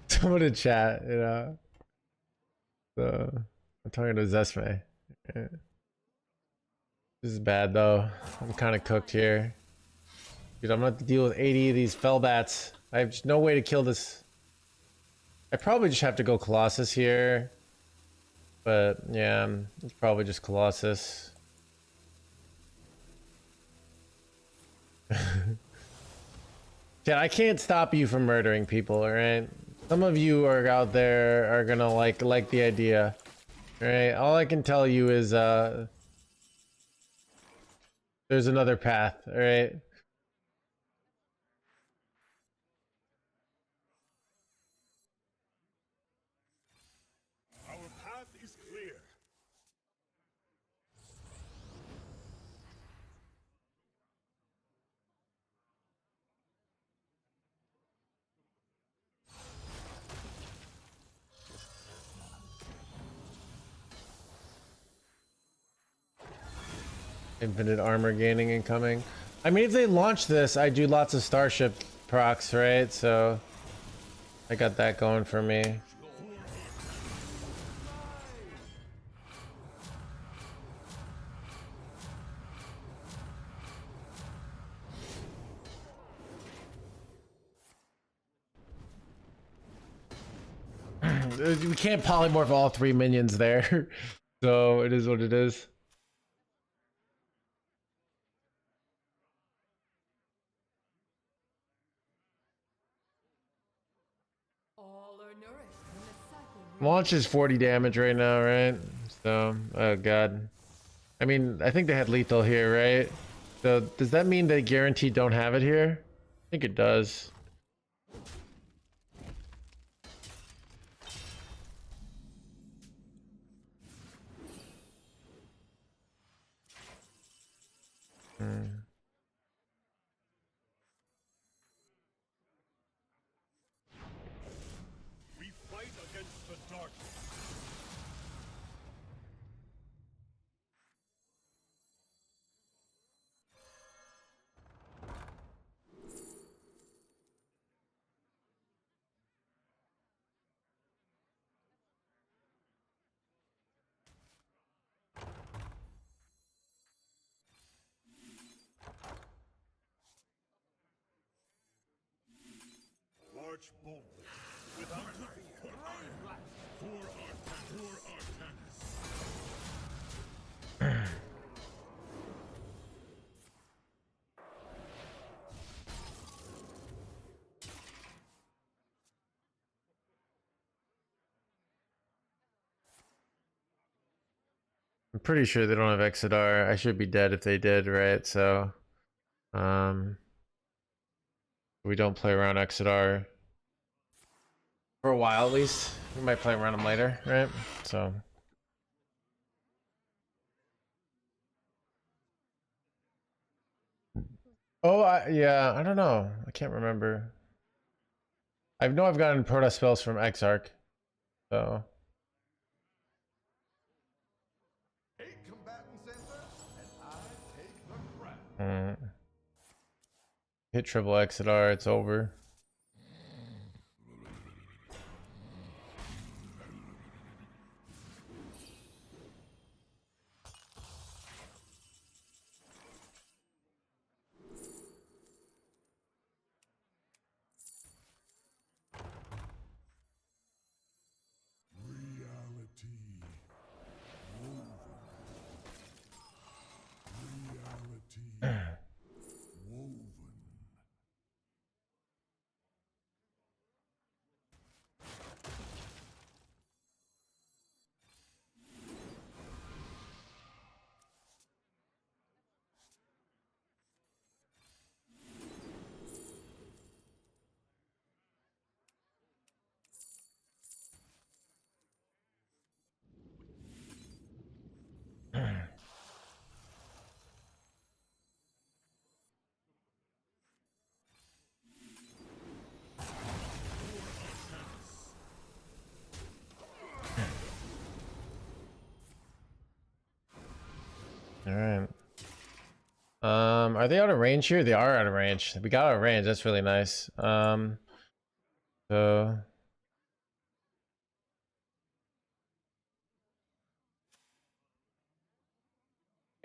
Speaker 1: someone in chat, you know, so, I'm talking to Zesme. Yeah. This is bad, though. I'm kind of cooked here. Dude, I'm gonna have to deal with 80 of these Fellbats. I have just no way to kill this. I probably just have to go Colossus here. But, yeah, it's probably just Colossus. Yeah, I can't stop you from murdering people, alright? Some of you are out there are gonna like the idea. Alright, all I can tell you is there's another path, alright?
Speaker 3: Our path is clear.
Speaker 1: Infinite armor gaining incoming. I mean, if they launch this, I do lots of starship procs, right? So I got that going for me. We can't polymorph all 3 minions there. So it is what it is.
Speaker 2: All are nourished when the cycle
Speaker 1: Launch is 40 damage right now, right? So, oh god. I mean, I think they had lethal here, right? So, does that mean they guaranteed don't have it here? I think it does.
Speaker 3: We fight against the darkness. March boldly, without fear. For Artanis.
Speaker 1: I'm pretty sure they don't have Exodar. I should be dead if they did, right? So, we don't play around Exodar for a while at least. We might play around them later, right? So. Oh, yeah, I don't know. I can't remember. I know I've gotten Protoss spells from Exarch, so.
Speaker 5: 8 combatants enter, and I take the crown.
Speaker 1: Hit triple exit R, it's over.
Speaker 3: Reality woven. Reality woven.
Speaker 1: All right. Are they out of range here? They are out of range. We got out of range. That's really nice. So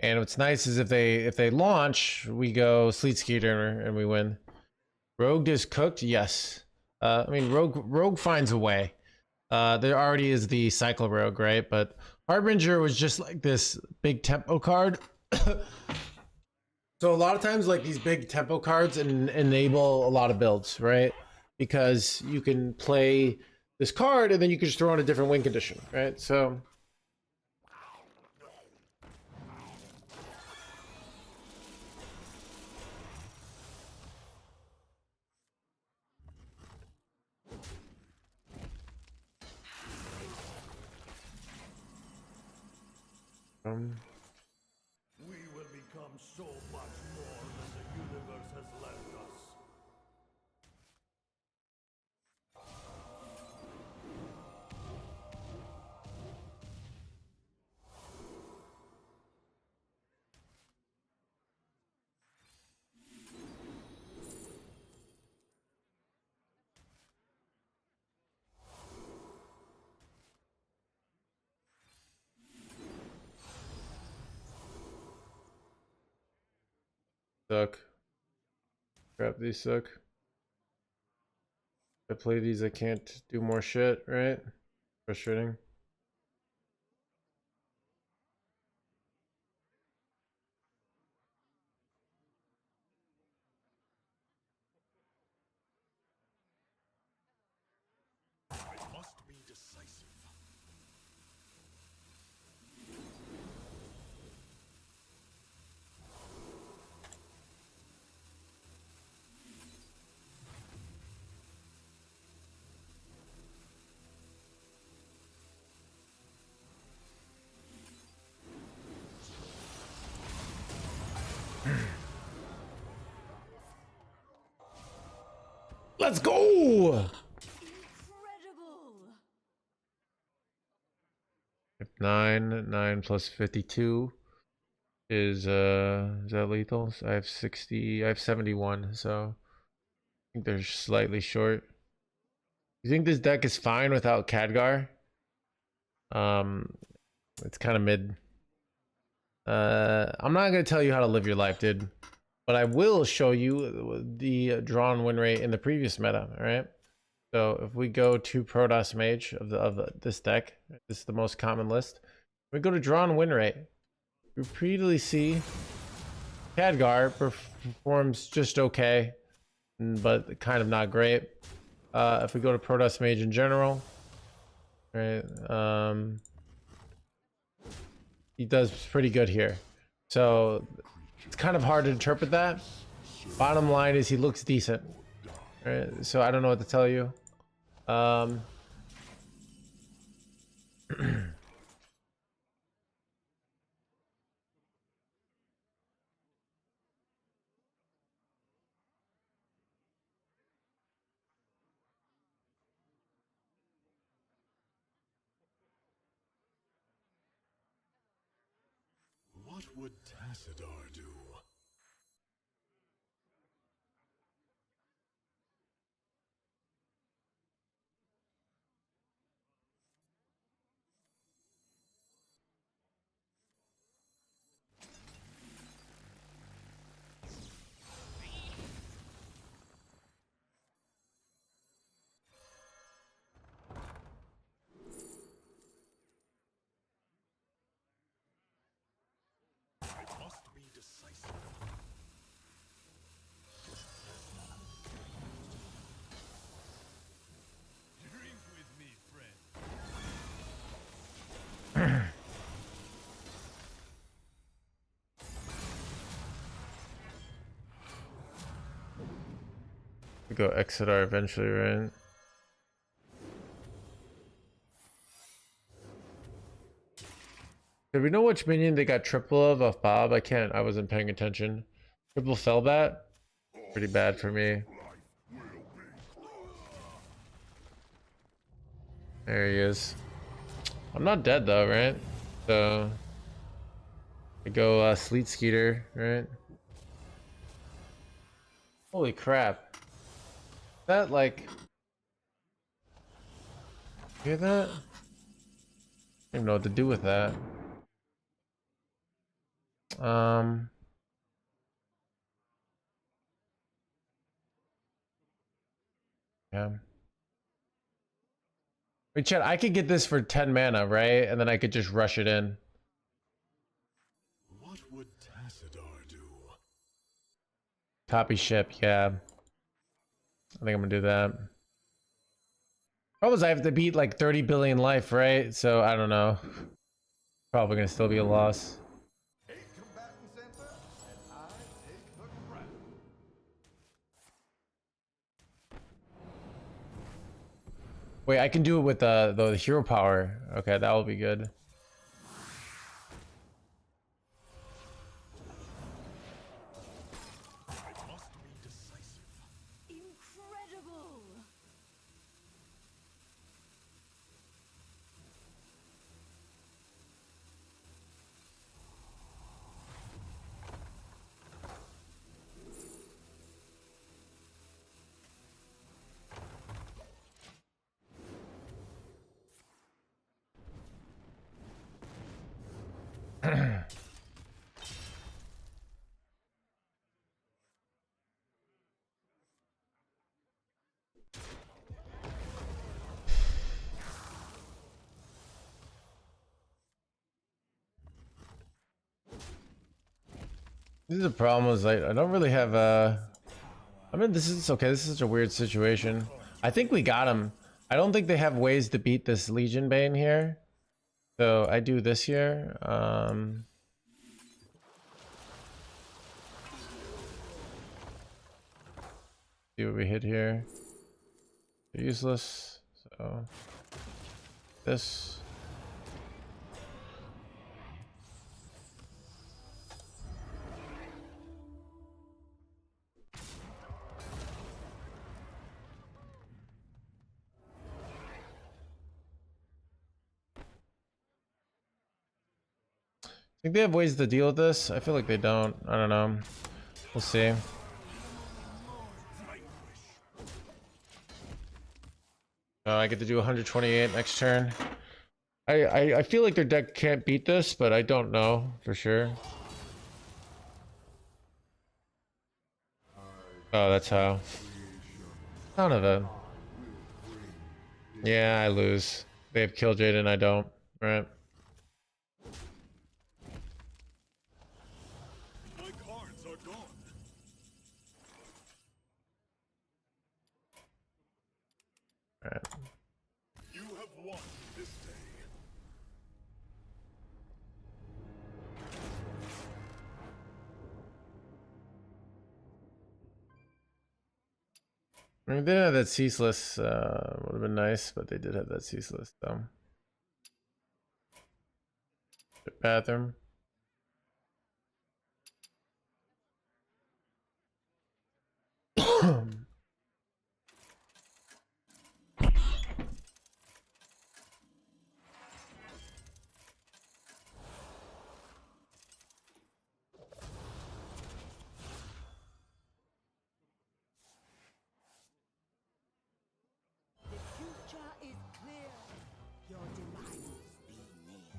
Speaker 1: and what's nice is if they launch, we go Sleet Skeeter and we win. Rogue is cooked, yes. I mean Rogue finds a way. There already is the Cycle Rogue, right? But Harbinger was just like this big tempo card. So a lot of times, like these big tempo cards enable a lot of builds, right? Because you can play this card and then you can just throw in a different win condition, right? So
Speaker 3: We will become so much more than the universe has left us.
Speaker 1: suck. Crap, these suck. If I play these, I can't do more shit, right? Frustrating.
Speaker 3: I must be decisive.
Speaker 1: Let's go!
Speaker 2: Incredible!
Speaker 1: 9 plus 52 is that lethal? So I have 60, I have 71, so I think they're slightly short. You think this deck is fine without Khadgar? It's kind of mid. I'm not gonna tell you how to live your life, dude, but I will show you the drawn win rate in the previous meta. All right. So if we go to Protoss Mage of this deck, this is the most common list. We go to drawn win rate. We repeatedly see Khadgar performs just okay, but kind of not great. If we go to Protoss Mage in general, right? He does pretty good here. So it's kind of hard to interpret that. Bottom line is he looks decent. Right? So I don't know what to tell you.
Speaker 3: What would Tassadar do?
Speaker 1: We go Exodar eventually, right? Do we know which minion they got triple of off Bob? I wasn't paying attention. Triple Fellbat? Pretty bad for me. There he is. I'm not dead though, right? So I go Sleet Skeeter, right? Holy crap. That like hear that? I don't even know what to do with that. Yeah. Wait, Chad, I could get this for 10 mana, right? And then I could just rush it in.
Speaker 3: What would Tassadar do?
Speaker 1: Copy ship, yeah. I think I'm gonna do that. Problem is I have to beat like 30 billion life, right? So I don't know. Probably gonna still be a loss.
Speaker 5: A combatant center, and I take the crown.
Speaker 1: Wait, I can do it with the hero power. Okay, that will be good.
Speaker 3: I must be decisive.
Speaker 2: Incredible!
Speaker 1: This is the problem is I don't really have I mean this is okay, this is such a weird situation. I think we got him. I don't think they have ways to beat this Legion Bane here. So I do this here. See what we hit here. They're useless. So this. Think they have ways to deal with this? I feel like they don't. I don't know. We'll see. I get to do 128 next turn. I feel like their deck can't beat this, but I don't know for sure. Oh, that's how. Son of a. Yeah, I lose. They have Killjade and I don't. Right.
Speaker 3: My cards are gone.
Speaker 1: Alright.
Speaker 3: You have won this day.
Speaker 1: I mean, they didn't have that ceaseless. Would have been nice, but they did have that ceaseless, though. Bathroom.
Speaker 2: The future is clear. Your demise be near.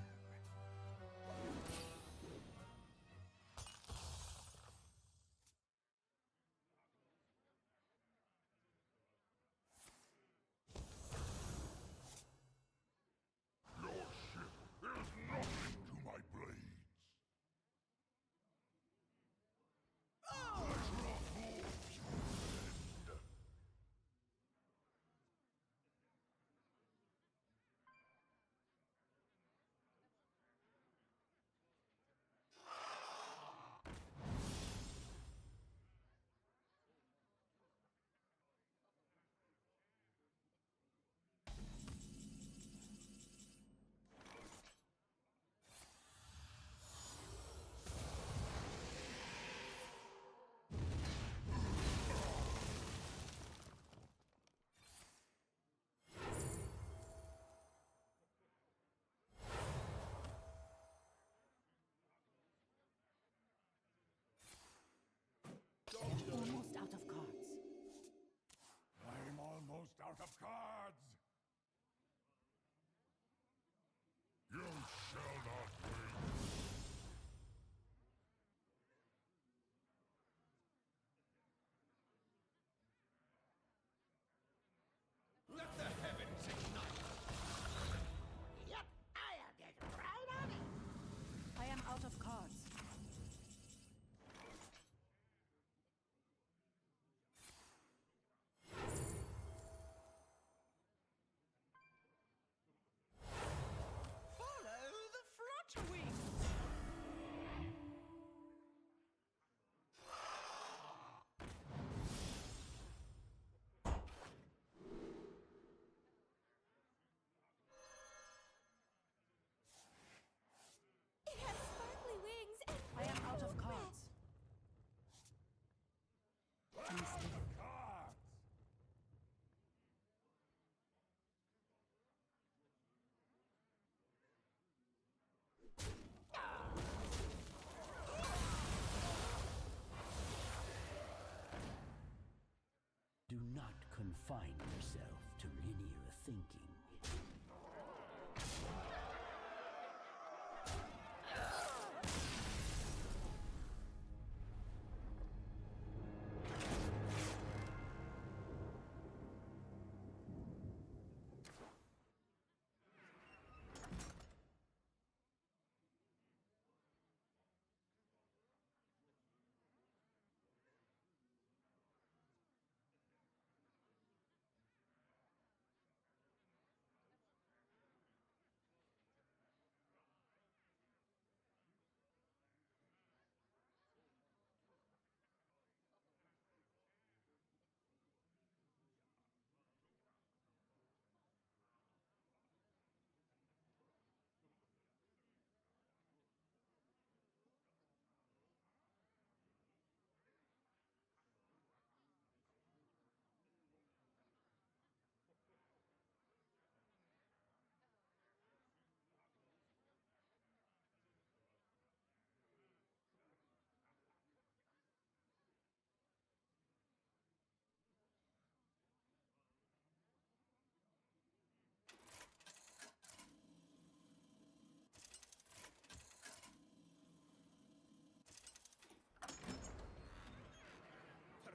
Speaker 6: confine yourself to linear thinking.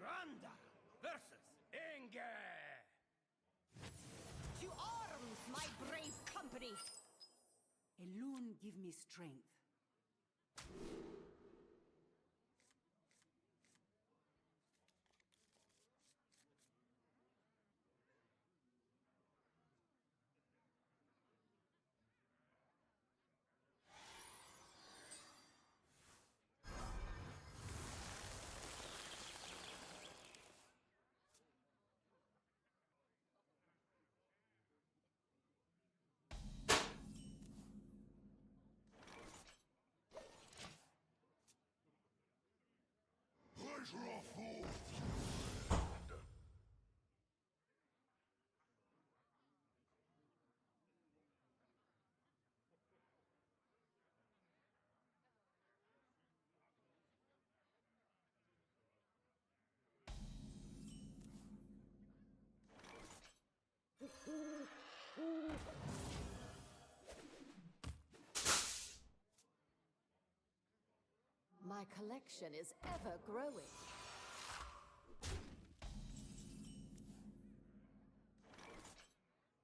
Speaker 4: Randa versus Inge.
Speaker 2: To arms, my brave company!
Speaker 7: Elune give me strength.
Speaker 3: Pleasure of fools.
Speaker 2: My collection is ever growing.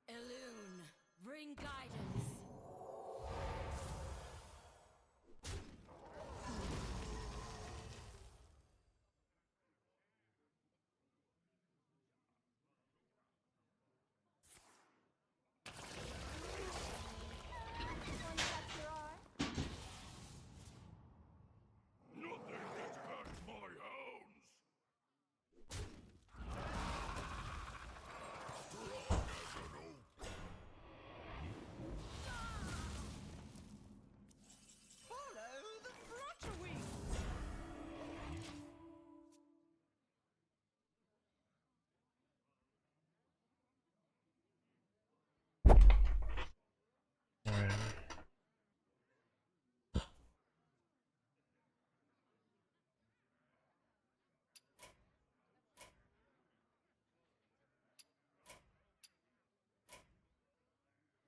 Speaker 7: Elune, bring guidance.
Speaker 2: One catch your eye?
Speaker 3: Nothing gets past my hounds. Strong as an oak.
Speaker 4: Follow the flutterwings.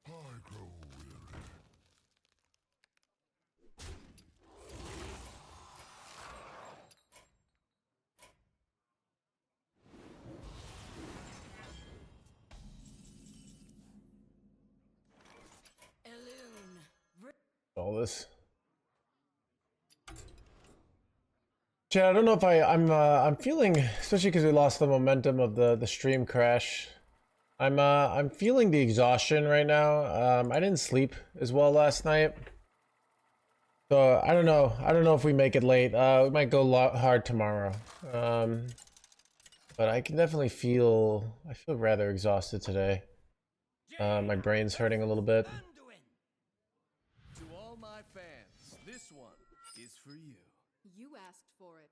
Speaker 3: I grow weary.
Speaker 7: Elune, bring...
Speaker 1: All this. Chad, I don't know if I'm feeling, especially because we lost the momentum of the stream crash. I'm feeling the exhaustion right now. I didn't sleep as well last night. So I don't know. I don't know if we make it late. We might go hard tomorrow. But I can definitely feel, I feel rather exhausted today. My brain's hurting a little bit.
Speaker 5: To all my fans, this one is for you.
Speaker 2: You asked for it.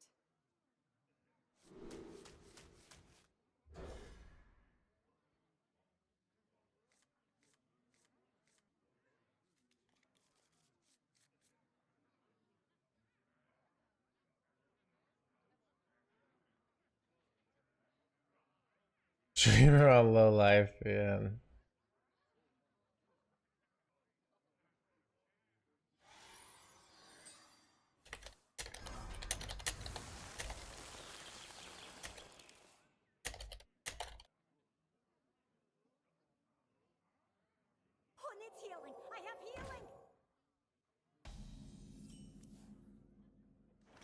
Speaker 1: Streamer on low life, yeah.
Speaker 7: Who needs healing? I have healing.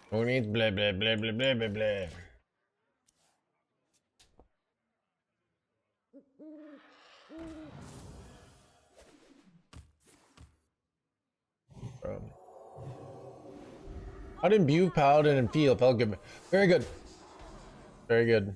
Speaker 1: Who needs blah blah blah blah blah blah blah? How did imbue paladin and feel? Felt good. Very good. Very good.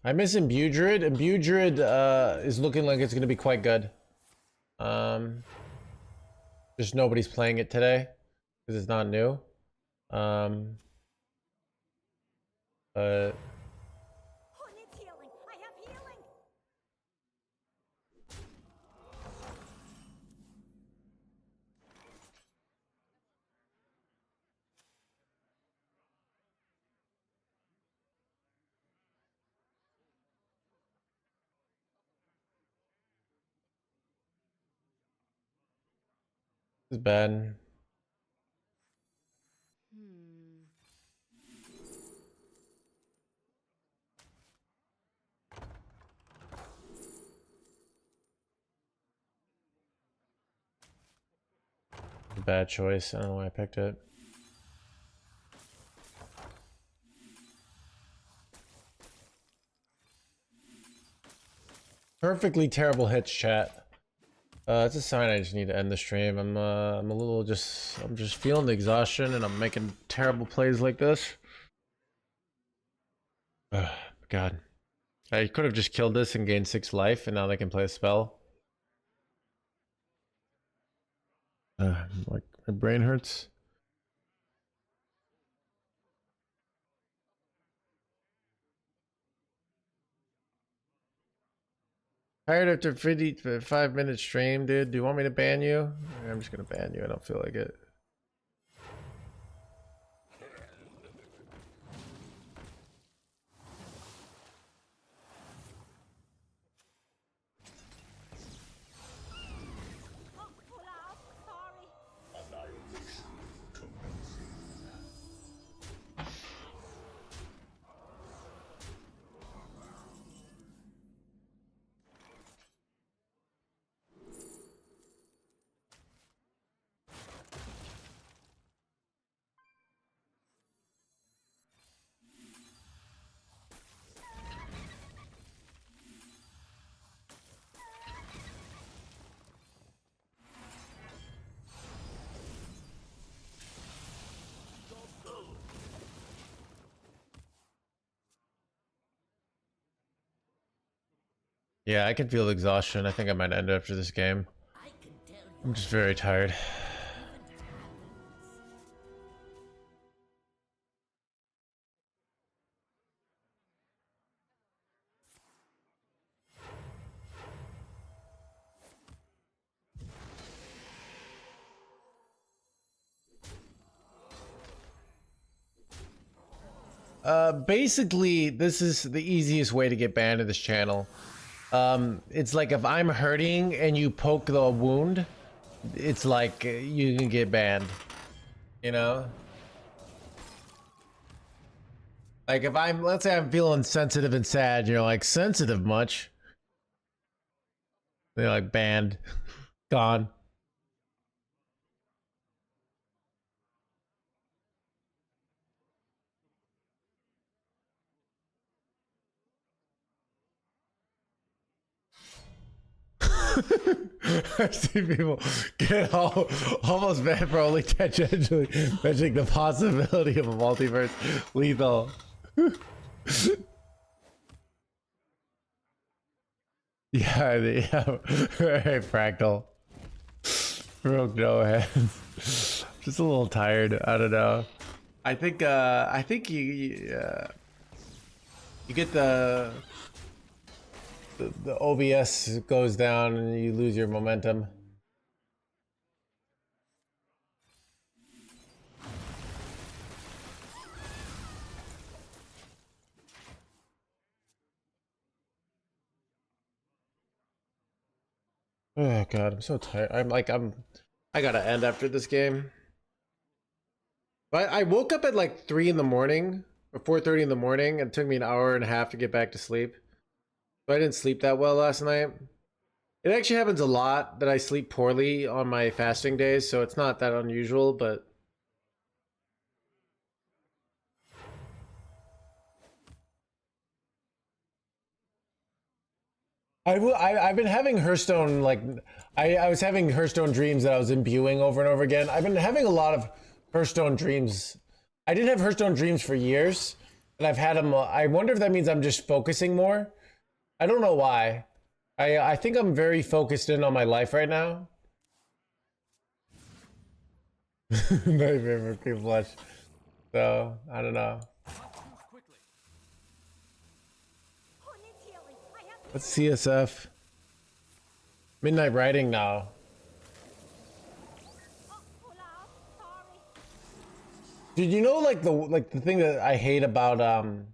Speaker 1: I miss Imbue Druid. Imbue Druid is looking like it's gonna be quite good. Just nobody's playing it today because it's not new. But
Speaker 7: Who needs healing? I have healing.
Speaker 1: it's bad. It's a bad choice. I don't know why I picked it. Perfectly terrible hits, chat. It's a sign I just need to end the stream. I'm a little I'm just feeling the exhaustion and I'm making terrible plays like this. God. I could have just killed this and gained 6 life and now they can play a spell. Like my brain hurts. Tired after 55-minute stream, dude. Do you want me to ban you? I'm just gonna ban you. I don't feel like it.
Speaker 7: Oh, pull out. Sorry.
Speaker 1: Yeah, I can feel the exhaustion. I think I might end after this game.
Speaker 6: I can tell you
Speaker 1: I'm just very tired. Basically, this is the easiest way to get banned in this channel. It's like if I'm hurting and you poke the wound, it's like you can get banned. You know? Like if let's say I'm feeling sensitive and sad, you're like, sensitive much? They're like, banned. Gone. I've seen people get almost banned for only tangentially mentioning the possibility of a multiverse lethal. Yeah, very fractal. Broke no hands. Just a little tired. I don't know. I think you get the OBS goes down and you lose your momentum. Oh god, I'm so tired. I gotta end after this game. I woke up at like 3 in the morning or 4:30 in the morning, and it took me an hour and a half to get back to sleep. So I didn't sleep that well last night. It actually happens a lot that I sleep poorly on my fasting days, so it's not that unusual, but I've been having Hearthstone, like, I was having Hearthstone dreams that I was imbuing over and over again. I've been having a lot of Hearthstone dreams. I did have Hearthstone dreams for years, and I've had them. I wonder if that means I'm just focusing more. I don't know why. I think I'm very focused in on my life right now. My favorite cream flush. So, I don't know.
Speaker 7: Who needs healing? I have
Speaker 1: What's CSF? Midnight Riding now.
Speaker 7: pull out. Sorry.
Speaker 1: Dude, you know, like the thing that I hate about
Speaker 3: Reality.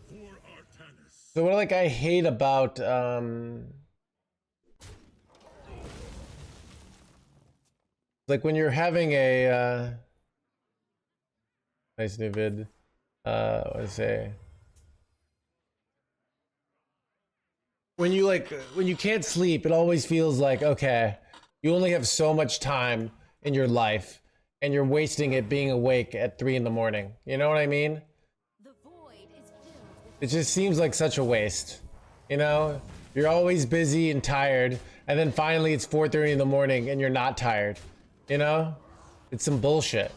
Speaker 3: For Artanis.
Speaker 1: so what like I hate about like when you're having a nice new vid, what do I say? When you can't sleep, it always feels like, okay, you only have so much time in your life and you're wasting it being awake at 3 in the morning. You know what I mean?
Speaker 7: The void is filled with
Speaker 1: It just seems like such a waste. You know? You're always busy and tired, and then finally it's 4:30 in the morning and you're not tired. You know? It's some bullshit.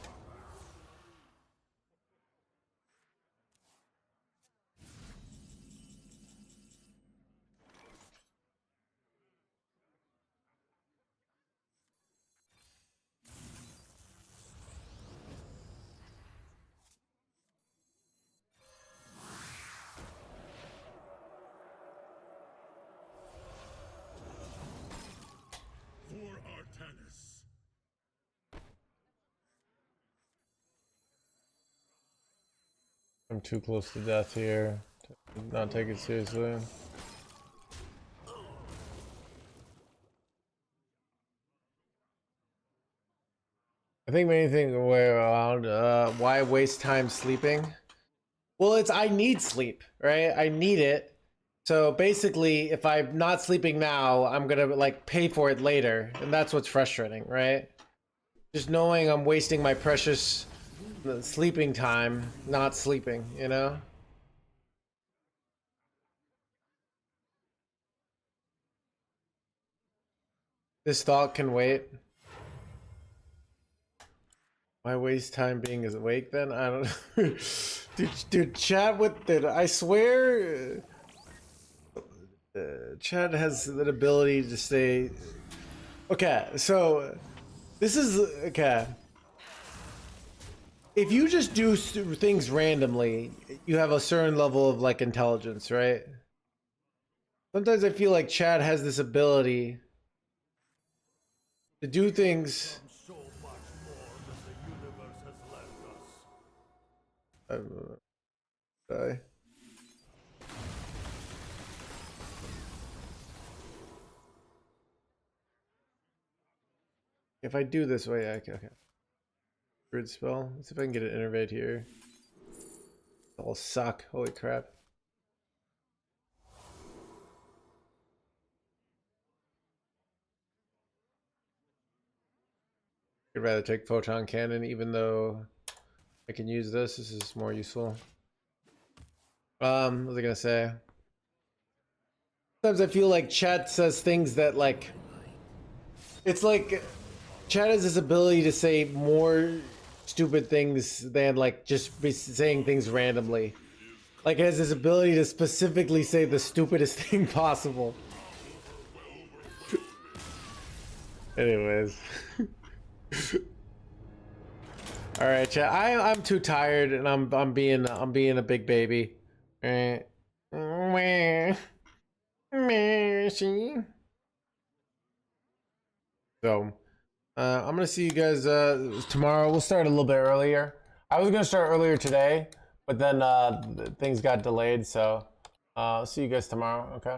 Speaker 3: For Artanis.
Speaker 1: I'm too close to death here to not take it seriously. I think many things way around why waste time sleeping. Well, it's I need sleep, right? I need it. So basically, if I'm not sleeping now, I'm gonna like pay for it later, and that's what's frustrating, right? Just knowing I'm wasting my precious sleeping time not sleeping, you know? This thought can wait. Why waste time being awake then? I don't know. dude, chat with it. I swear, chat has the ability to stay. Okay, so this is okay. If you just do things randomly, you have a certain level of like intelligence, right? Sometimes I feel like chat has this ability to do things.
Speaker 3: So much more than the universe has left us.
Speaker 1: Die. If I do this way, okay. Grid spell. Let's see if I can get an innervate here. It'll suck. Holy crap. I'd rather take photon cannon, even though I can use this. This is more useful. What was I gonna say? Sometimes I feel like chat says things that like, it's like chat has this ability to say more stupid things than like just be saying things randomly. Like it has this ability to specifically say the stupidest thing possible. Anyways. All right, chat. I'm too tired, and I'm being a big baby. See. So, I'm gonna see you guys tomorrow. We'll start a little bit earlier. I was gonna start earlier today, but then things got delayed. So, I'll see you guys tomorrow. Okay.